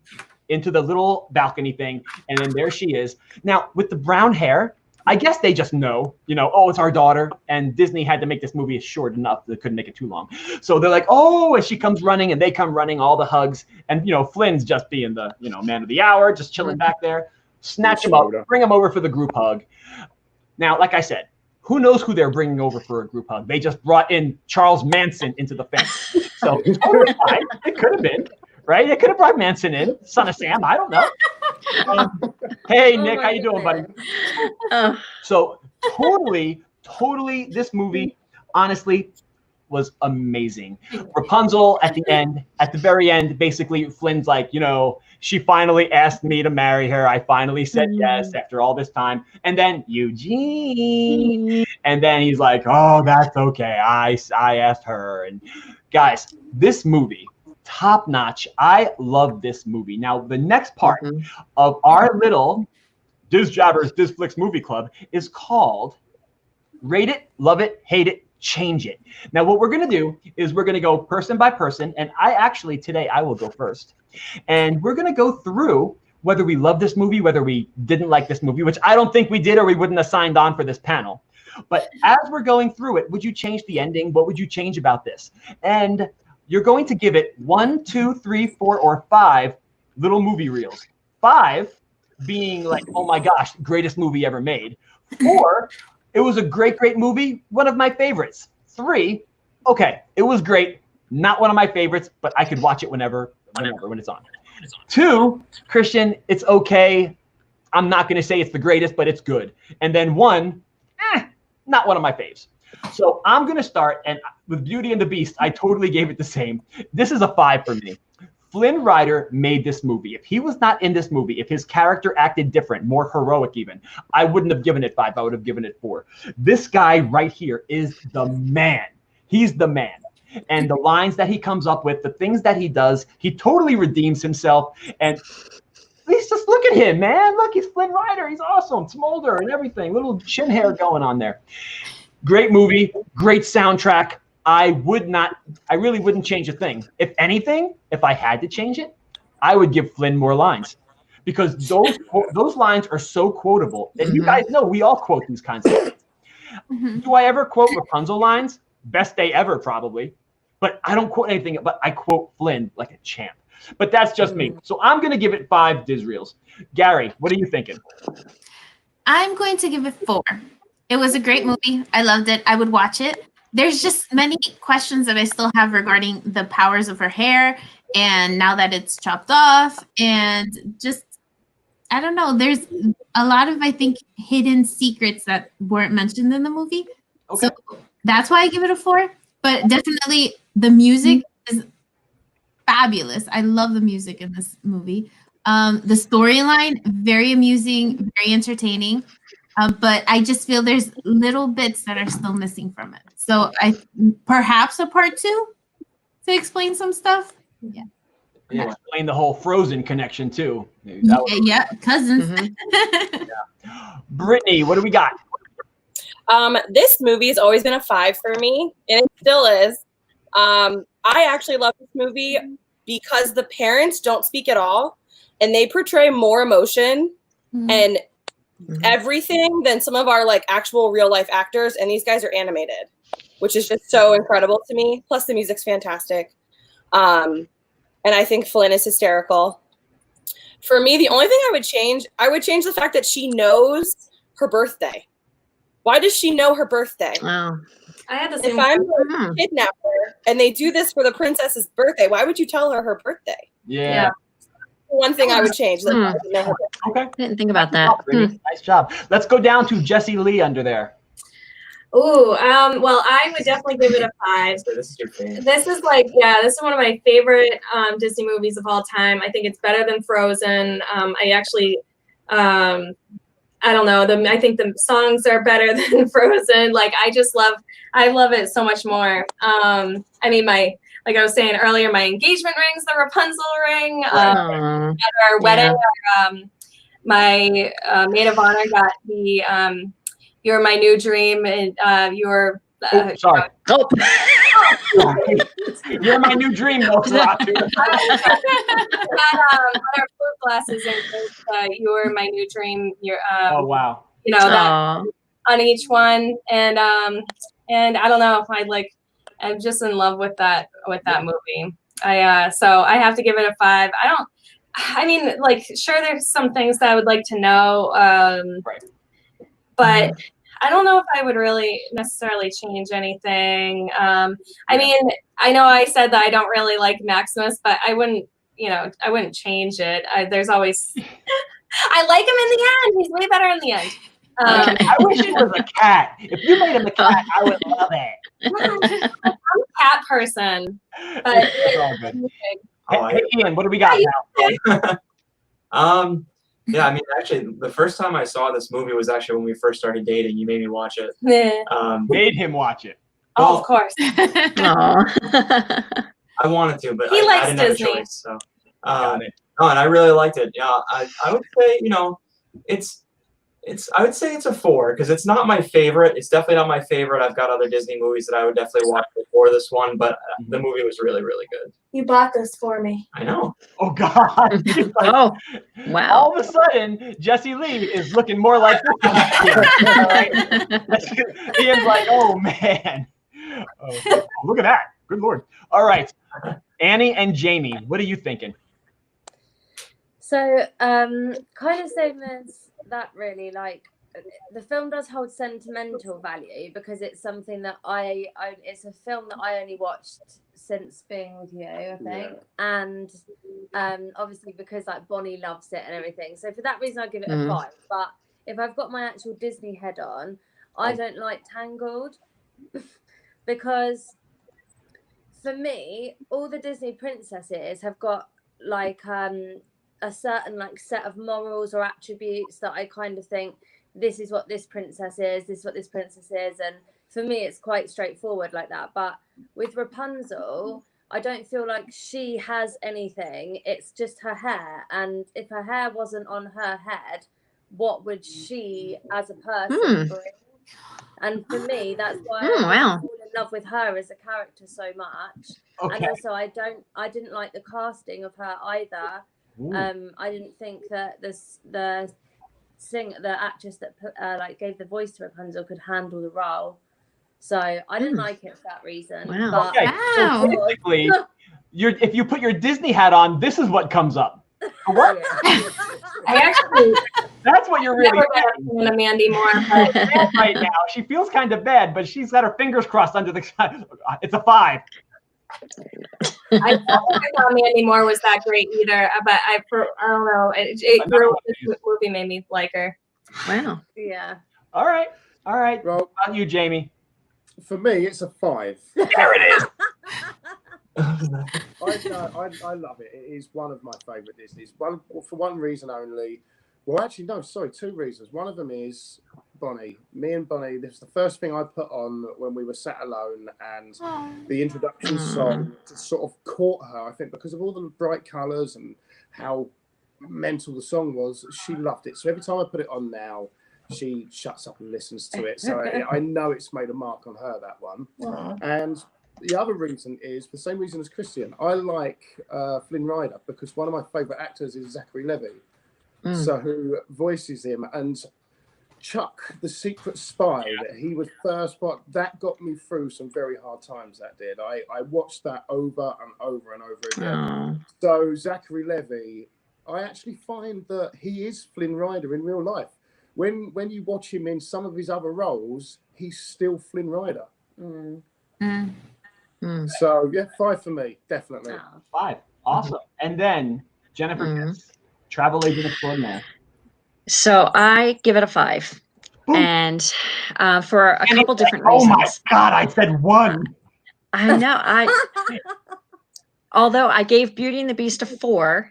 into the little balcony thing. And then there she is. Now, with the brown hair, I guess they just know, oh, it's our daughter. And Disney had to make this movie short enough. They couldn't make it too long. So they're like, oh, and she comes running, and they come running, all the hugs. And, Flynn's just being the, man of the hour, just chilling back there. Snatch him up, bring him over for the group hug. Now, like I said, who knows who they're bringing over for a group hug? They just brought in Charles Manson into the family. So totally fine. It could have been, right? It could have brought Manson in, son of Sam. I don't know. Hey, Nick, how you doing, buddy? So totally, this movie, honestly, was amazing. Rapunzel at the very end, basically, Flynn's like, she finally asked me to marry her. I finally said yes after all this time. And then Eugene. And then he's like, oh, that's okay. I asked her. And guys, this movie, top notch. I love this movie. Now, the next part of our little DizJabberz DizFlicks movie club is called Rate It, Love It, Hate It, Change It. Now, what we're going to do is we're going to go person by person. And today I will go first. And we're going to go through whether we love this movie, whether we didn't like this movie, which I don't think we did, or we wouldn't have signed on for this panel. But as we're going through it, would you change the ending? What would you change about this? And you're going to give it 1, 2, 3, 4, or 5 little movie reels. 5 being like, oh my gosh, greatest movie ever made. 4, it was a great, great movie, one of my favorites. 3, okay, it was great, not one of my favorites, but I could watch it when it's on. 2, Christian, it's okay. I'm not going to say it's the greatest, but it's good. And then 1, not one of my faves. So I'm going to start, and with Beauty and the Beast, I totally gave it the same. This is a 5 for me. Flynn Rider made this movie. If he was not in this movie, if his character acted different, more heroic even, I wouldn't have given it 5. I would have given it 4. This guy right here is the man. He's the man. And the lines that he comes up with, the things that he does, he totally redeems himself. And please just look at him, man. Look, he's Flynn Rider. He's awesome. Smolder and everything. Little chin hair going on there. Great movie. Great soundtrack. I really wouldn't change a thing. If anything, if I had to change it, I would give Flynn more lines. Because those lines are so quotable. And you guys know we all quote these kinds of things. Do I ever quote Rapunzel lines? Best day ever, probably. But I don't quote anything, but I quote Flynn like a champ. But that's just me. So I'm going to give it 5 Diz Reels. Gary, what are you thinking? I'm going to give it 4. It was a great movie. I loved it. I would watch it. There's just many questions that I still have regarding the powers of her hair. And now that it's chopped off, and just, I don't know. There's a lot of, I think, hidden secrets that weren't mentioned in the movie. Okay. So that's why I give it a 4. But definitely the music is fabulous. I love the music in this movie. The storyline, very amusing, very entertaining. But I just feel there's little bits that are still missing from it. So perhaps a part 2 to explain some stuff. Yeah. Yeah, explain the whole Frozen connection too. Yeah, cousins. Brittany, what do we got? This movie has always been a 5 for me, and it still is. I actually love this movie because the parents don't speak at all, and they portray more emotion and everything than some of our like actual real life actors, and these guys are animated, which is just so incredible to me. Plus the music's fantastic. And I think Flynn is hysterical. For me, the only thing I would change the fact that she knows her birthday. Why does she know her birthday? Wow. I had the same. If I'm a kidnapper and they do this for the princess's birthday, why would you tell her her birthday? Yeah. One thing I would change. That I didn't know her birthday. Okay. Didn't think about that. Nice job. Let's go down to Jessie Lee under there. Ooh, well, I would definitely give it a 5. So this is your favorite. This is like, yeah, this is one of my favorite Disney movies of all time. I think it's better than Frozen. I actually, I don't know, I think the songs are better than Frozen. Like, I love it so much more. I mean, like I was saying earlier, my engagement ring's the Rapunzel ring. At our wedding, my maid of honor got the "You're My New Dream" and "You're." Sorry. Oh. You're my new dream, Nosferatu. Had our fruit glasses and "You're My New Dream." You're. Oh wow. You know that on each one, and I don't know, I'm just in love with that movie. So I have to give it a 5. I mean, like, sure, there's some things that I would like to know, but I don't know if I would really necessarily change anything. I mean, I know I said that I don't really like Maximus, but I wouldn't change it. There's always, I like him in the end. He's way better in the end. I wish he was a cat. If you made him a cat, I would love it. I'm a cat person. But Hey, Ian, what do we got now? Yeah, I mean, actually, the first time I saw this movie was actually when we first started dating. You made me watch it. Made him watch it. Oh, of course. I wanted to, but he I likes didn't have a Disney. choice. So, and I really liked it. Yeah, I would say, I would say it's a 4 because it's not my favorite. It's definitely not my favorite. I've got other Disney movies that I would definitely watch before this one, but the movie was really, really good. You bought this for me. I know. Oh God. Oh, wow. All of a sudden, Jessie Lee is looking more like this. Ian's like, oh man. Oh, look at that. Good Lord. All right. Annie and Jamie, what are you thinking? So, kind of same as that, really. Like, the film does hold sentimental value because it's something that it's a film that I only watched since being with you, I think. And obviously because like Bonnie loves it and everything. So for that reason, I'll give it a 5. But if I've got my actual Disney head on, I don't like Tangled because for me, all the Disney princesses have got like a certain like set of morals or attributes that I kind of think this is what this princess is, this is what this princess is, and for me it's quite straightforward like that. But with Rapunzel, I don't feel like she has anything. It's just her hair, and if her hair wasn't on her head, what would she as a person bring? And for me, that's why I fall in love with her as a character so much. And also I didn't like the casting of her either. I didn't think that the actress that gave the voice to Rapunzel could handle the role, so I didn't like it for that reason. Wow. Okay. So basically, if you put your Disney hat on, this is what comes up. What? That's what you're really saying. Mandy Moore, right now. She feels kind of bad, but she's got her fingers crossed under the. It's a 5. I thought Mandy Moore was that great either, but I don't know. This movie made me like her. Wow. Yeah. All right. Well, how about you, Jamie? For me, it's a 5. There it is. I love it. It is one of my favourite Disneys. For one reason only. Well, actually, no, sorry, 2 reasons. One of them is Bonnie. Me and Bonnie, this was the first thing I put on when we were sat alone, and the introduction song sort of caught her, I think, because of all the bright colours and how mental the song was. She loved it. So every time I put it on now, she shuts up and listens to it. So I know it's made a mark on her, that one. And the other reason is the same reason as Christian. I like Flynn Rider because one of my favourite actors is Zachary Levi. So who voices him, and Chuck, the secret spy, that he was first, but that got me through some very hard times. That did. I watched that over and over and over again. So Zachary Levi, I actually find that he is Flynn Rider in real life. When you watch him in some of his other roles, he's still Flynn Rider. So yeah, 5 for me, definitely. 5, awesome. And then Jennifer, travel agent extraordinaire. So I give it a 5, and for a couple different reasons. Oh my God, I said 1. I know. Although I gave Beauty and the Beast a 4,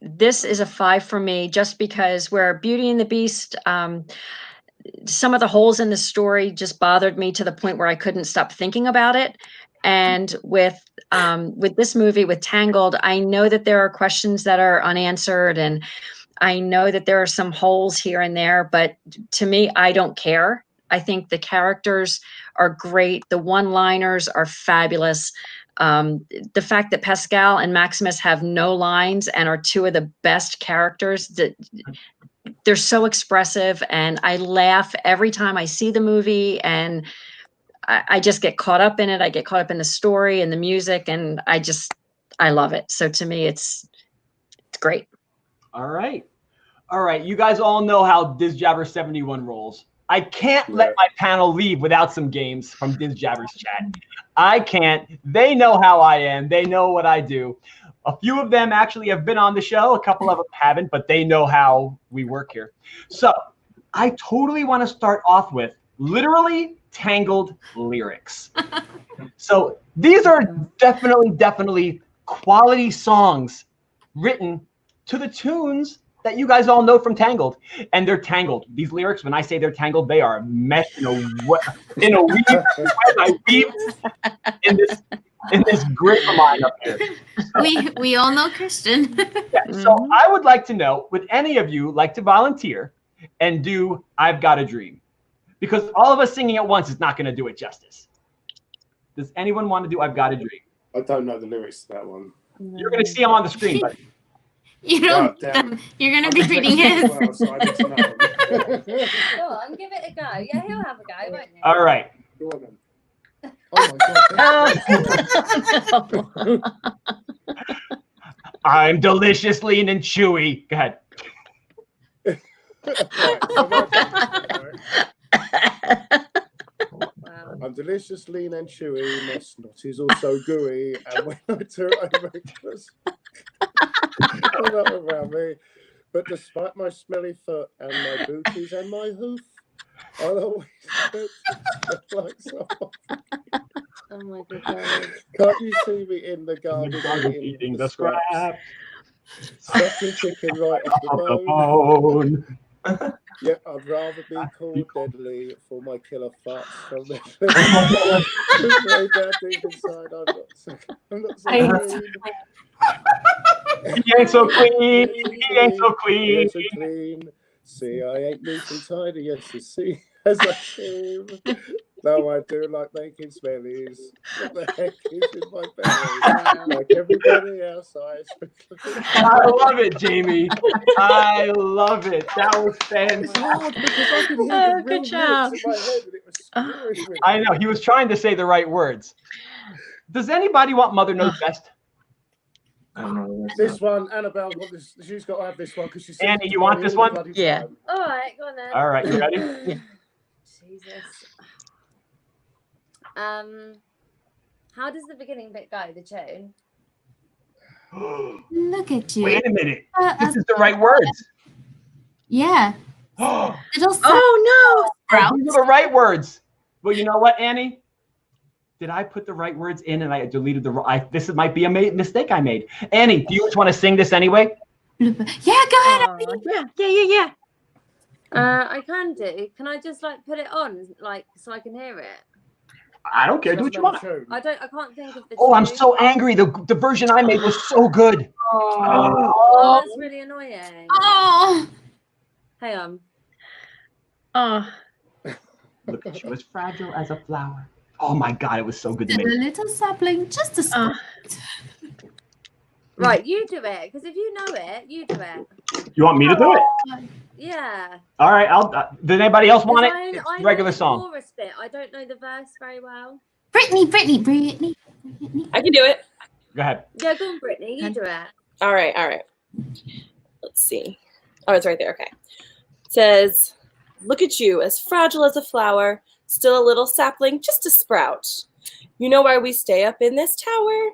this is a 5 for me, just because where Beauty and the Beast, some of the holes in the story just bothered me to the point where I couldn't stop thinking about it. And with this movie, with Tangled, I know that there are questions that are unanswered, and I know that there are some holes here and there, but to me, I don't care. I think the characters are great. The one-liners are fabulous. The fact that Pascal and Maximus have no lines and are 2 of the best characters, that they're so expressive, and I laugh every time I see the movie, and I just get caught up in it. I get caught up in the story and the music, and I love it. So to me, it's great. All right. You guys all know how DizJabberz 71 rolls. I can't let my panel leave without some games from DizJabberz chat. I can't. They know how I am. They know what I do. A few of them actually have been on the show. A couple of them haven't, but they know how we work here. So I totally want to start off with literally Tangled lyrics. So these are definitely quality songs written to the tunes that you guys all know from Tangled, and they're tangled. These lyrics, when I say they're tangled, they are meshed in a weave. I weave in this grip of mine up here. We all know Christian. So I would like to know, would any of you like to volunteer and do "I've Got a Dream"? Because all of us singing at once is not going to do it justice. Does anyone want to do "I've Got a Dream"? I don't know the lyrics to that one. You're going to see them on the screen, buddy. You don't. You're gonna be reading his. Go on, give it a go. Yeah, he'll have a go, won't he? All right. Go on then. Oh my God. I'm delicious, lean, and chewy. Go ahead. I'm delicious, lean, and chewy. My snot is also gooey, and when I turn over, not around me. But despite my smelly foot and my booties and my hoof, I'll always like someone. Oh my goodness! Can't you see me in the garden eating the scraps? Sucking chicken right off the bone. Yeah, I'd rather be called deadly for my killer farts from the way down deep inside. I'm not so He ain't so clean. He ain't so clean. He ain't so clean. See, I ain't neat and tidy. Yes, you see, as I seem. Though I do like making smellies. What the heck is in my belly? Like everybody else, I love it, Jamie. I love it. That was fantastic. Good job. I know. He was trying to say the right words. Does anybody want Mother Knows Best? I don't know. This one, Annabelle, she's got to have this one because she's. Annie, you want this one? Yeah. All right, go on then. All right, you ready? Yeah. Jesus. How does the beginning bit go? The tune. Look at you. Wait a minute. This is the right words. Yeah. Oh no! These are the right words. Well, you know what, Annie? Did I put the right words in and I deleted the wrong? This might be a mistake I made. Annie, do you just want to sing this anyway? Yeah, go ahead. Yeah. I can do. Can I just like put it on, like, so I can hear it? I don't care. Do what you want. I can't think of the. Oh, I'm so angry. The version I made was so good. Oh, that's really annoying. Oh. Hang on. Oh. Look at you, as fragile as a flower. Oh my God, it was so good to A me. little sapling, just a spot. Right, you do it, because if you know it, you do it. You want me to do it? Yeah. All right. Did anybody else want it? I It's know regular the song. chorus bit. I don't know the verse very well. Brittany. I can do it. Go ahead. Yeah, go on, Brittany. You do it. All right. Let's see. Oh, it's right there. Okay. It says, look at you, as fragile as a flower, still a little sapling, just a sprout. You know why we stay up in this tower?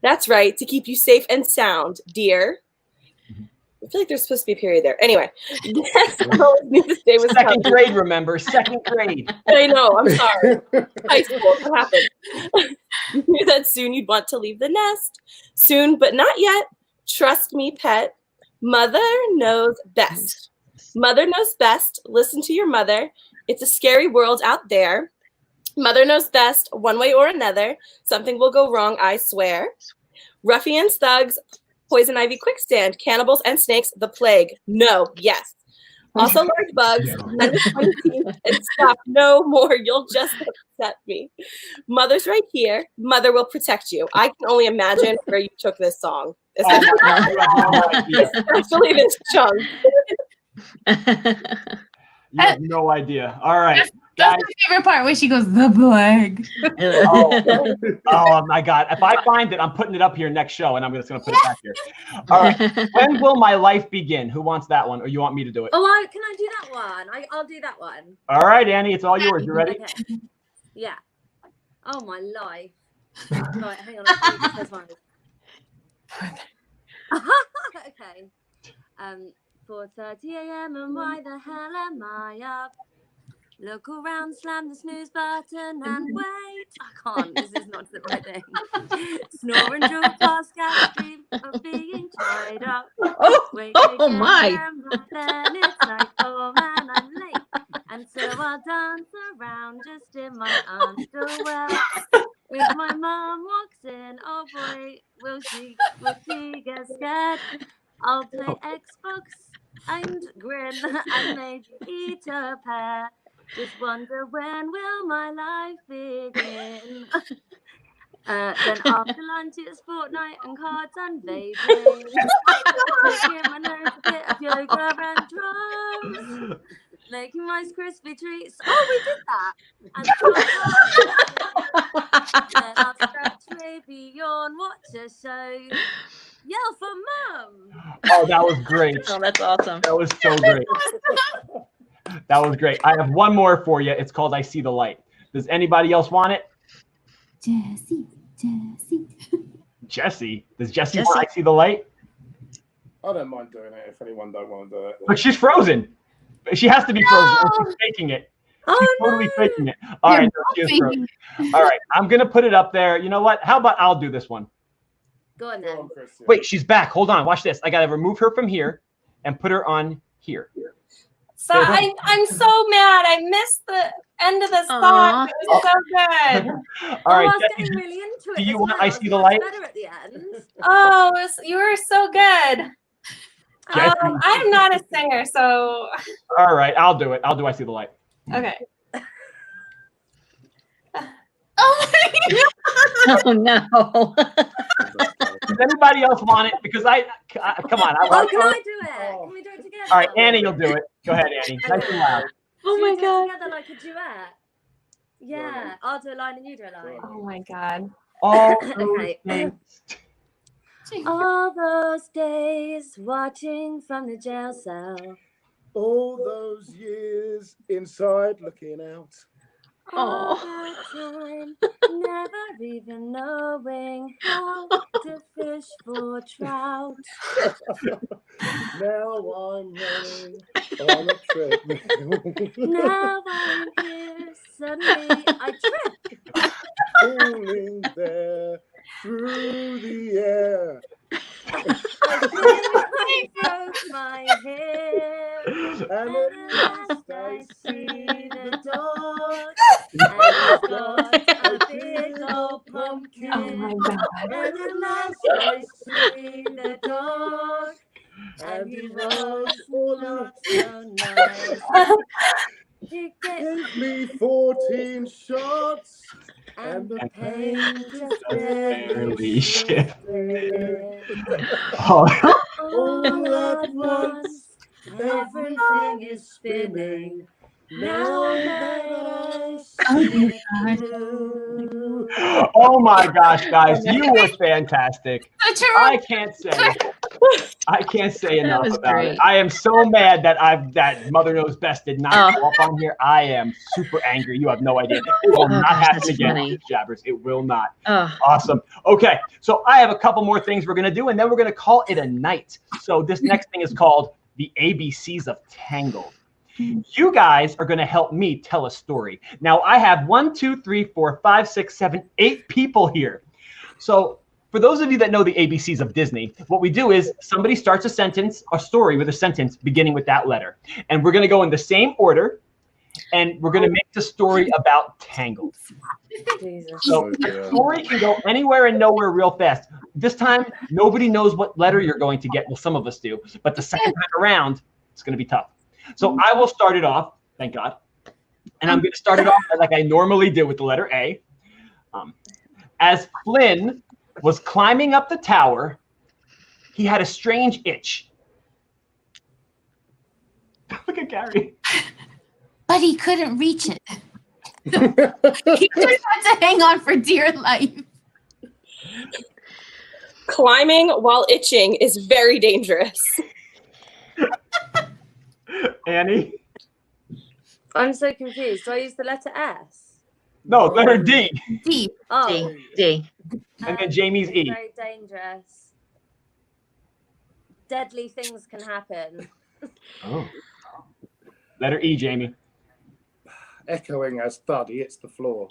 That's right, to keep you safe and sound, dear. I feel like there's supposed to be a period there. Anyway, yes, I always knew this day was Second coming. grade, remember? Second grade. I know, I'm sorry. High school, what happened? You knew that soon you'd want to leave the nest. Soon, but not yet. Trust me, pet. Mother knows best. Mother knows best. Listen to your mother. It's a scary world out there. Mother knows best, one way or another. Something will go wrong, I swear. Ruffians, thugs, poison ivy, quicksand, cannibals, and snakes, the plague. No, yes. Also large bugs, men with pointy teeth, and stop, no more, you'll just upset me. Mother's right here. Mother will protect you. I can only imagine where you took this song. Especially this chunk. You have no idea. All right. That's my favorite part where she goes, the plague. Oh my God. If I find it, I'm putting it up here next show and I'm just going to put it back here. All right. When will my life begin? Who wants that one? Or you want me to do it? Oh, can I do that one? I'll do that one. All right, Annie, it's all yours. You ready? Okay. Yeah. Oh, my life. Right, hang on. Let's do this one. Okay. 4:30 a.m. and why the hell am I up? Look around, slam the snooze button and wait. I can't. This is not the right thing. Snore and draw past gas dream of being tied up. Wait My. Then it's like, oh man, I'm late. And so I'll dance around just in my underwear. If my mom walks in, oh boy, will she get scared? I'll play Xbox and grin and maybe eat a pear. Just wonder when will my life begin? Then after lunch it's Fortnite and cards and vaping. Making my nose a bit of yoga and drums. Making Rice Krispie treats. Oh, we did that. And then I'll stretch, maybe yawn, watch a show. Yell for mum. Oh, that was great. Oh, that's awesome. That was so great. That was great. I have one more for you. It's called I See the Light. Does anybody else want it? Jesse. Does Jesse want I See the Light? I don't mind doing it if anyone don't want to do it. But she's frozen. She has to be frozen. She's faking it. She's totally faking it. All right, so she is frozen. All right, I'm going to put it up there. You know what? How about I'll do this one? Go on then. Wait, she's back. Hold on. Watch this. I got to remove her from here and put her on here. So I'm so mad. I missed the end of the song. It was so good. All right, I was Jesse, getting really into it. do you as want well. I See the Light? Better at the end. Oh, you were so good. I'm not a singer, so. All right, I'll do it. I'll do I See the Light. Okay. Oh no. Does anybody else want it? Because come on. Can I do it? Can we do it together? All right, Annie, you'll do it. Go ahead, Annie. Nice and loud. Oh my God. Together like a duet. Yeah, I'll do a line and you do a line. Oh my God. Okay. All those days watching from the jail cell. All those years inside looking out. All that time, never even knowing how to fish for trout. Now I'm running on a treadmill. Now I'm here, suddenly I trip. Falling there through the air. I broke my hair, And at last I see see the dog, and he's got a big old pumpkin. Oh my God. And at last I see the dog, and he was not so nice. He gave me 14 shots, and the pain just barely shifted. All at once, everything Oh my gosh, guys, you were fantastic. I can't say enough about it. I am so mad that Mother Knows Best did not go up on here. I am super angry. You have no idea. It will not happen again, DizJabberz. It will not. Awesome. Okay, so I have a couple more things we're gonna do, and then we're gonna call it a night. So this next thing is called the ABCs of Tangled. You guys are going to help me tell a story. Now, I have 1, 2, 3, 4, 5, 6, 7, 8 people here. So for those of you that know the ABCs of Disney, what we do is somebody starts a story with a sentence beginning with that letter. And we're going to go in the same order, and we're going to make the story about Tangled. So the story can go anywhere and nowhere real fast. This time, nobody knows what letter you're going to get. Well, some of us do. But the second time around, it's going to be tough. So I will start it off, thank God. And I'm going to start it off like I normally do with the letter A. As Flynn was climbing up the tower, he had a strange itch. Look at Gary. But he couldn't reach it. He just had to hang on for dear life. Climbing while itching is very dangerous. Annie? I'm so confused. Do I use the letter S? No, letter D. D. Oh. D. And then Jamie's E. Very dangerous. Deadly things can happen. Oh. Letter E, Jamie. Echoing as thud, he hits the floor.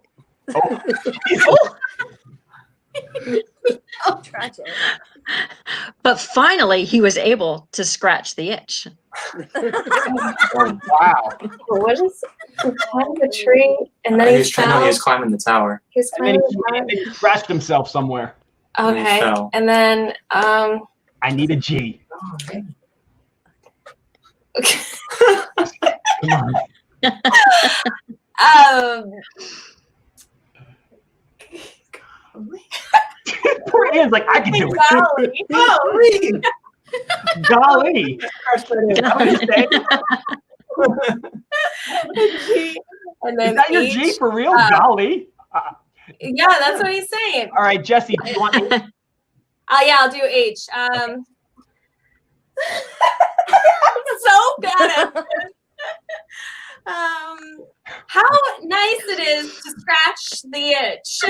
Oh. Oh, tragic. But finally, he was able to scratch the itch. Oh, wow. What is he climbed the tree and then he fell? He was climbing the tower. He was climbing the And then he scratched himself somewhere. Okay. And then I need a G. Okay. Come on. Poor Ian's like, I can do it. Golly. And then is that your H, G for real? Golly. yeah, that's what he's saying. All right, Jesse, do you want H? Yeah, I'll do H. I'm so bad at this. How nice it is to scratch the itch.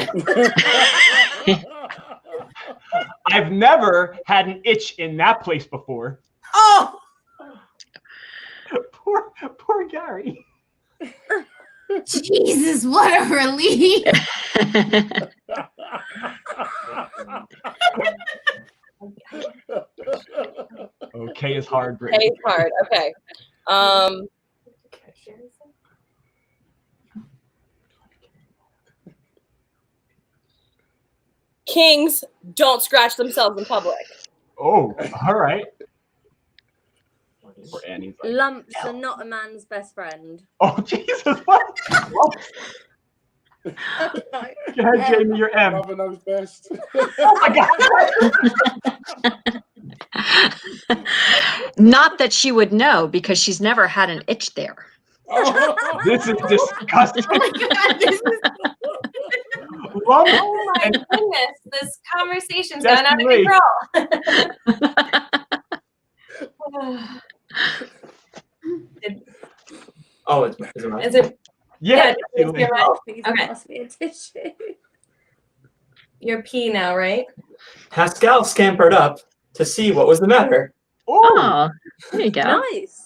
I've never had an itch in that place before. Oh, poor Gary. Jesus, what a relief. Okay is hard, Brittany. Okay, it's hard. Okay. Kings don't scratch themselves in public. Oh, all right. Poor Annie's like, Lumps are not a man's best friend. oh, Jesus. What? Go ahead, Jamie, you're M. Mother Knows Best. Oh, my God. Not that she would know, because she's never had an itch there. This is disgusting. Oh my God, this is oh my goodness, this conversation's gone out of control. Oh, is it right? Is it? Yeah. You're right. Please Okay. pass me a tissue. You're P now, right? Pascal scampered up to see what was the matter. Ooh. Oh, there you go. Nice.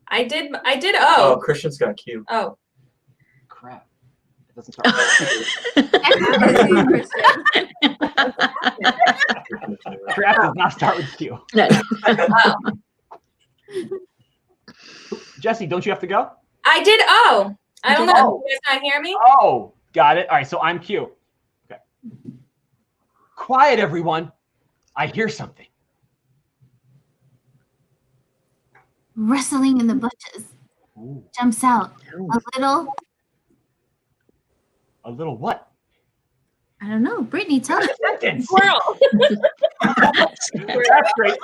I did Oh, O. Christian's got Q. Oh. Crap. It doesn't start with Q. Crap does not start with Q. No. Oh. Jesse, don't you have to go? I did O. I don't know. Oh. You guys not hear me? Oh, got it. All right, so I'm Q. Okay. Quiet, everyone. I hear something. rustling in the bushes. Ooh. Jumps out. A little, what? I don't know. Brittany, tell me. Sentence. Squirrel. That's great.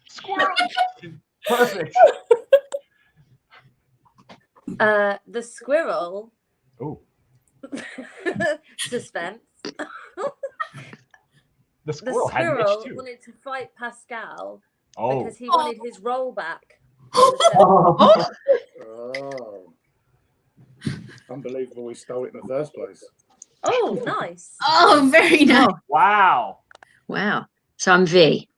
Squirrel. Perfect. The squirrel. Oh. Suspense. The squirrel had Mitch too. Wanted to fight Pascal because he wanted his roll back. Oh. Unbelievable, we stole it in the first place. Oh, nice. Oh, very nice. Wow. Wow. So I'm V.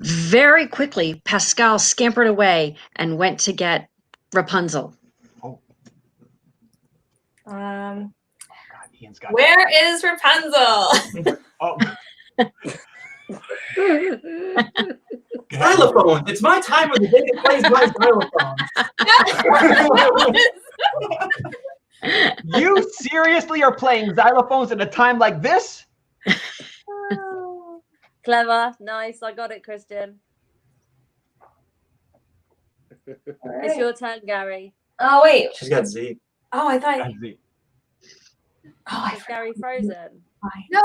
Very quickly, Pascal scampered away and went to get Rapunzel. Oh. God, Ian's got where is Rapunzel? Oh. Xylophone. It's my time of the day to play my xylophone. You seriously are playing xylophones at a time like this? Clever. Nice. I got it, Christian. It's your turn, Gary. Oh, wait. She's got Z. Oh, I thought. Z. Oh, Is Gary frozen? No.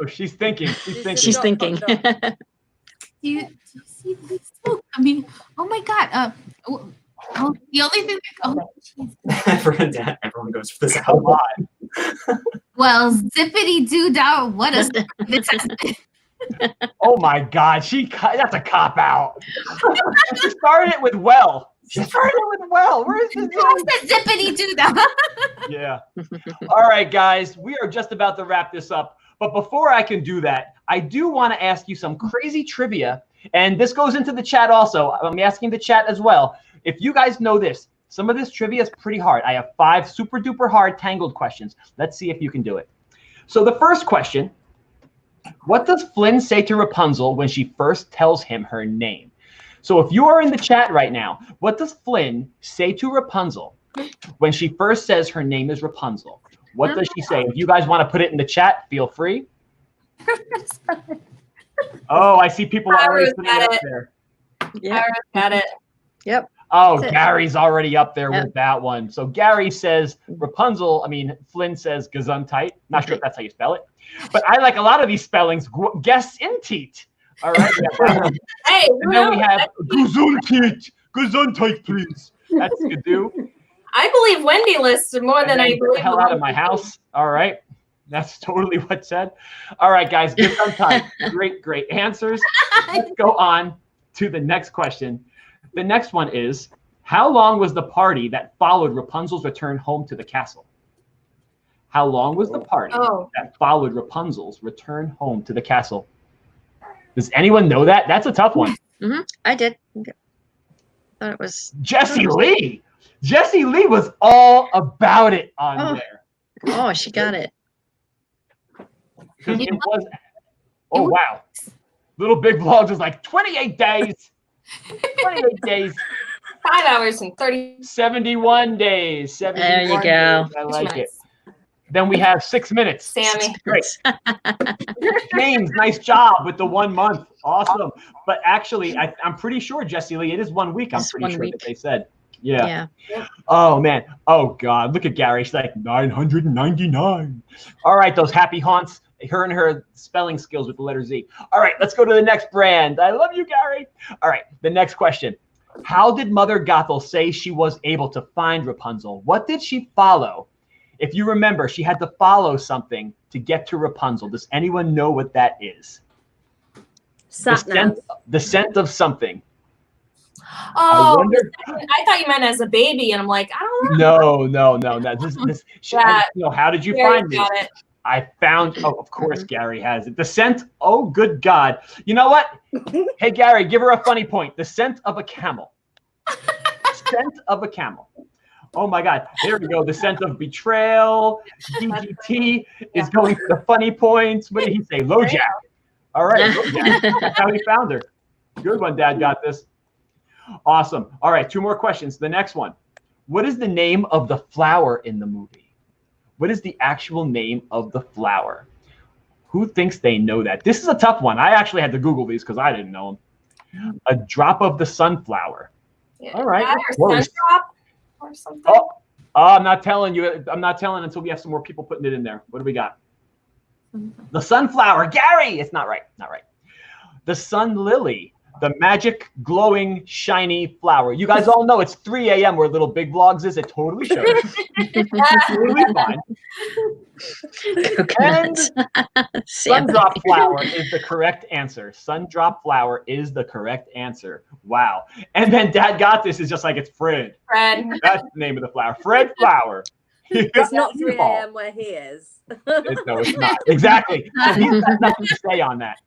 Oh, she's thinking. She's thinking. Do you see this smoke? I mean, oh my God. The only thing Everyone goes for this out loud. Well, zippity doo dah, what a Oh my God, that's a cop out. She started it with well. Where is this? Zippity doo dah. Yeah. All right, guys, we are just about to wrap this up. But before I can do that, I do want to ask you some crazy trivia. And this goes into the chat also. I'm asking the chat as well. If you guys know this, some of this trivia is pretty hard. I have 5 super duper hard Tangled questions. Let's see if you can do it. So the first question, what does Flynn say to Rapunzel when she first tells him her name? So if you are in the chat right now, what does Flynn say to Rapunzel when she first says her name is Rapunzel? What does she say? If you guys want to put it in the chat, feel free. Oh, I see people already putting it up there. Yeah, got it. Yep. Oh, Gary's already up there with that one. So Gary says Flynn says Gesundheit. Not sure if that's how you spell it. But I like a lot of these spellings. Gesundheit. All right. Hey, and then we have Gesundheit. Gesundheit, please. That's Skidoo. I believe Wendy lists more than I believe. Get the hell out of my house. All right. That's totally what's said. All right, guys. Gesundheit. Great answers. Let's go on to the next question. The next one is, how long was the party that followed Rapunzel's return home to the castle? How long was the party that followed Rapunzel's return home to the castle? Does anyone know that? That's a tough one. Mm-hmm. I did. Thought it was Jessie Lee. Jessie Lee was all about it on there. Oh, she got it. It was. Oh wow! Little Big Vlogs was like 28 days. 28 days. 5 hours and 71 days. 71 there you go. Days. I like it. Then we have 6 minutes. Sammy. Great. James, nice job with the 1 month. Awesome. But actually, I'm pretty sure, Jessie Lee, it is 1 week. I'm pretty sure that they said. Yeah. Oh, man. Oh, God. Look at Gary. She's like 999. All right, those happy haunts. Her and her spelling skills with the letter Z. All right, let's go to the next brand. I love you, Gary. All right, the next question. How did Mother Gothel say she was able to find Rapunzel? What did she follow? If you remember, she had to follow something to get to Rapunzel. Does anyone know what that is? The scent of something. Oh, I thought you meant as a baby, and I'm like, I don't know. No. How did you find me? I found, of course, Gary has it. The scent, oh, good God. You know what? Hey, Gary, give her a funny point. The scent of a camel. Scent of a camel. Oh, my God. There we go. The scent of betrayal. DGT is going for the funny points. What did he say? LoJack. All right. LoJack. That's how he found her. Good one, Dad. Got this. Awesome. All right. 2 more questions. The next one. What is the name of the flower in the movie? What is the actual name of the flower? Who thinks they know that? This is a tough one. I actually had to Google these because I didn't know them. A drop of the sunflower. Yeah. All right. Or something. Oh, I'm not telling you. I'm not telling until we have some more people putting it in there. What do we got? The sunflower. Gary. It's not right. Not right. The sun lily. the magic, glowing, shiny flower. You guys all know it's 3 a.m. where Little Big Vlogs is. It totally shows. Totally fine. And Sundrop flower is the correct answer. Sundrop flower is the correct answer. Wow. And then Dad Got This is just like it's Fred. Fred. That's the name of the flower. Fred flower. It's not 3 a.m. where he is. No, it's not. Exactly. He's got nothing to say on that.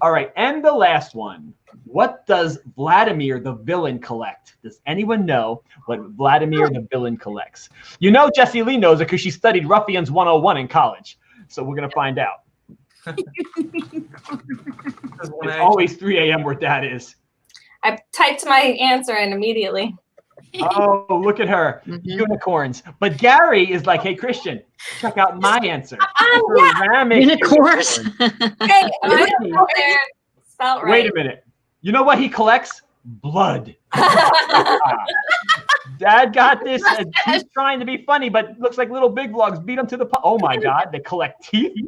All right. And the last one. What does Vladimir the villain collect? Does anyone know what Vladimir the villain collects? You know Jessie Lee knows it because she studied Ruffians 101 in college. So we're going to find out. It's always 3 a.m. where Dad is. I typed my answer in immediately. Oh, look at her. Unicorns. But Gary is like, hey, Christian, check out my answer. Unicorns. Hey, spelled right. Wait a minute. You know what he collects? Blood. Dad Got This. He's trying to be funny, but looks like Little Big Vlogs beat him to the Oh my God, they collect teeth.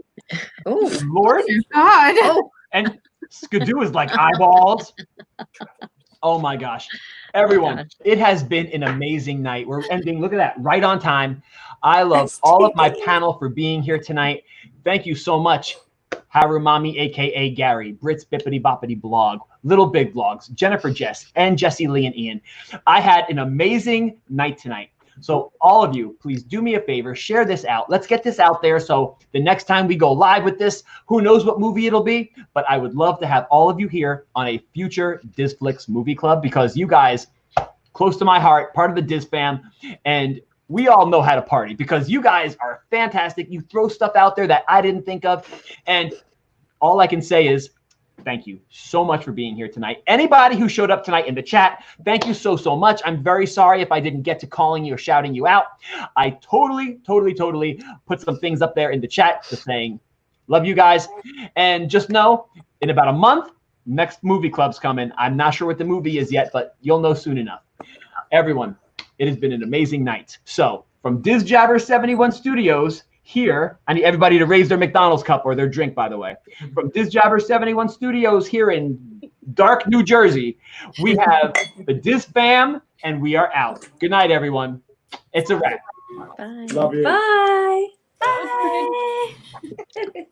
Oh, Lord. God. Oh, and Skidoo is like eyeballs. Oh my gosh. Everyone, it has been an amazing night. We're ending, look at that, right on time. I love all of my panel for being here tonight. Thank you so much. Harumommi AKA Gary, Brit's Bippity Boppity Blog, Little Big Vlogs, Jennifer Jess, and Jessie Lee and Ian. I had an amazing night tonight. So all of you, please do me a favor, share this out. Let's get this out there so the next time we go live with this, who knows what movie it'll be, but I would love to have all of you here on a future DizFlicks movie club because you guys, close to my heart, part of the Diz fam, and we all know how to party because you guys are fantastic. You throw stuff out there that I didn't think of, and all I can say is thank you so much for being here tonight. Anybody who showed up tonight in the chat, thank you so much. I'm very sorry if I didn't get to calling you or shouting you out. I totally put some things up there in the chat just saying, love you guys. And just know, in about a month, next movie club's coming. I'm not sure what the movie is yet, but you'll know soon enough. Everyone, it has been an amazing night. So from DizJabberz 71 Studios, here, I need everybody to raise their McDonald's cup or their drink, by the way. From DizJabberz 71 Studios here in dark New Jersey, we have the Diz fam, and we are out. Good night, everyone. It's a wrap. Bye. Love you. Bye. Bye.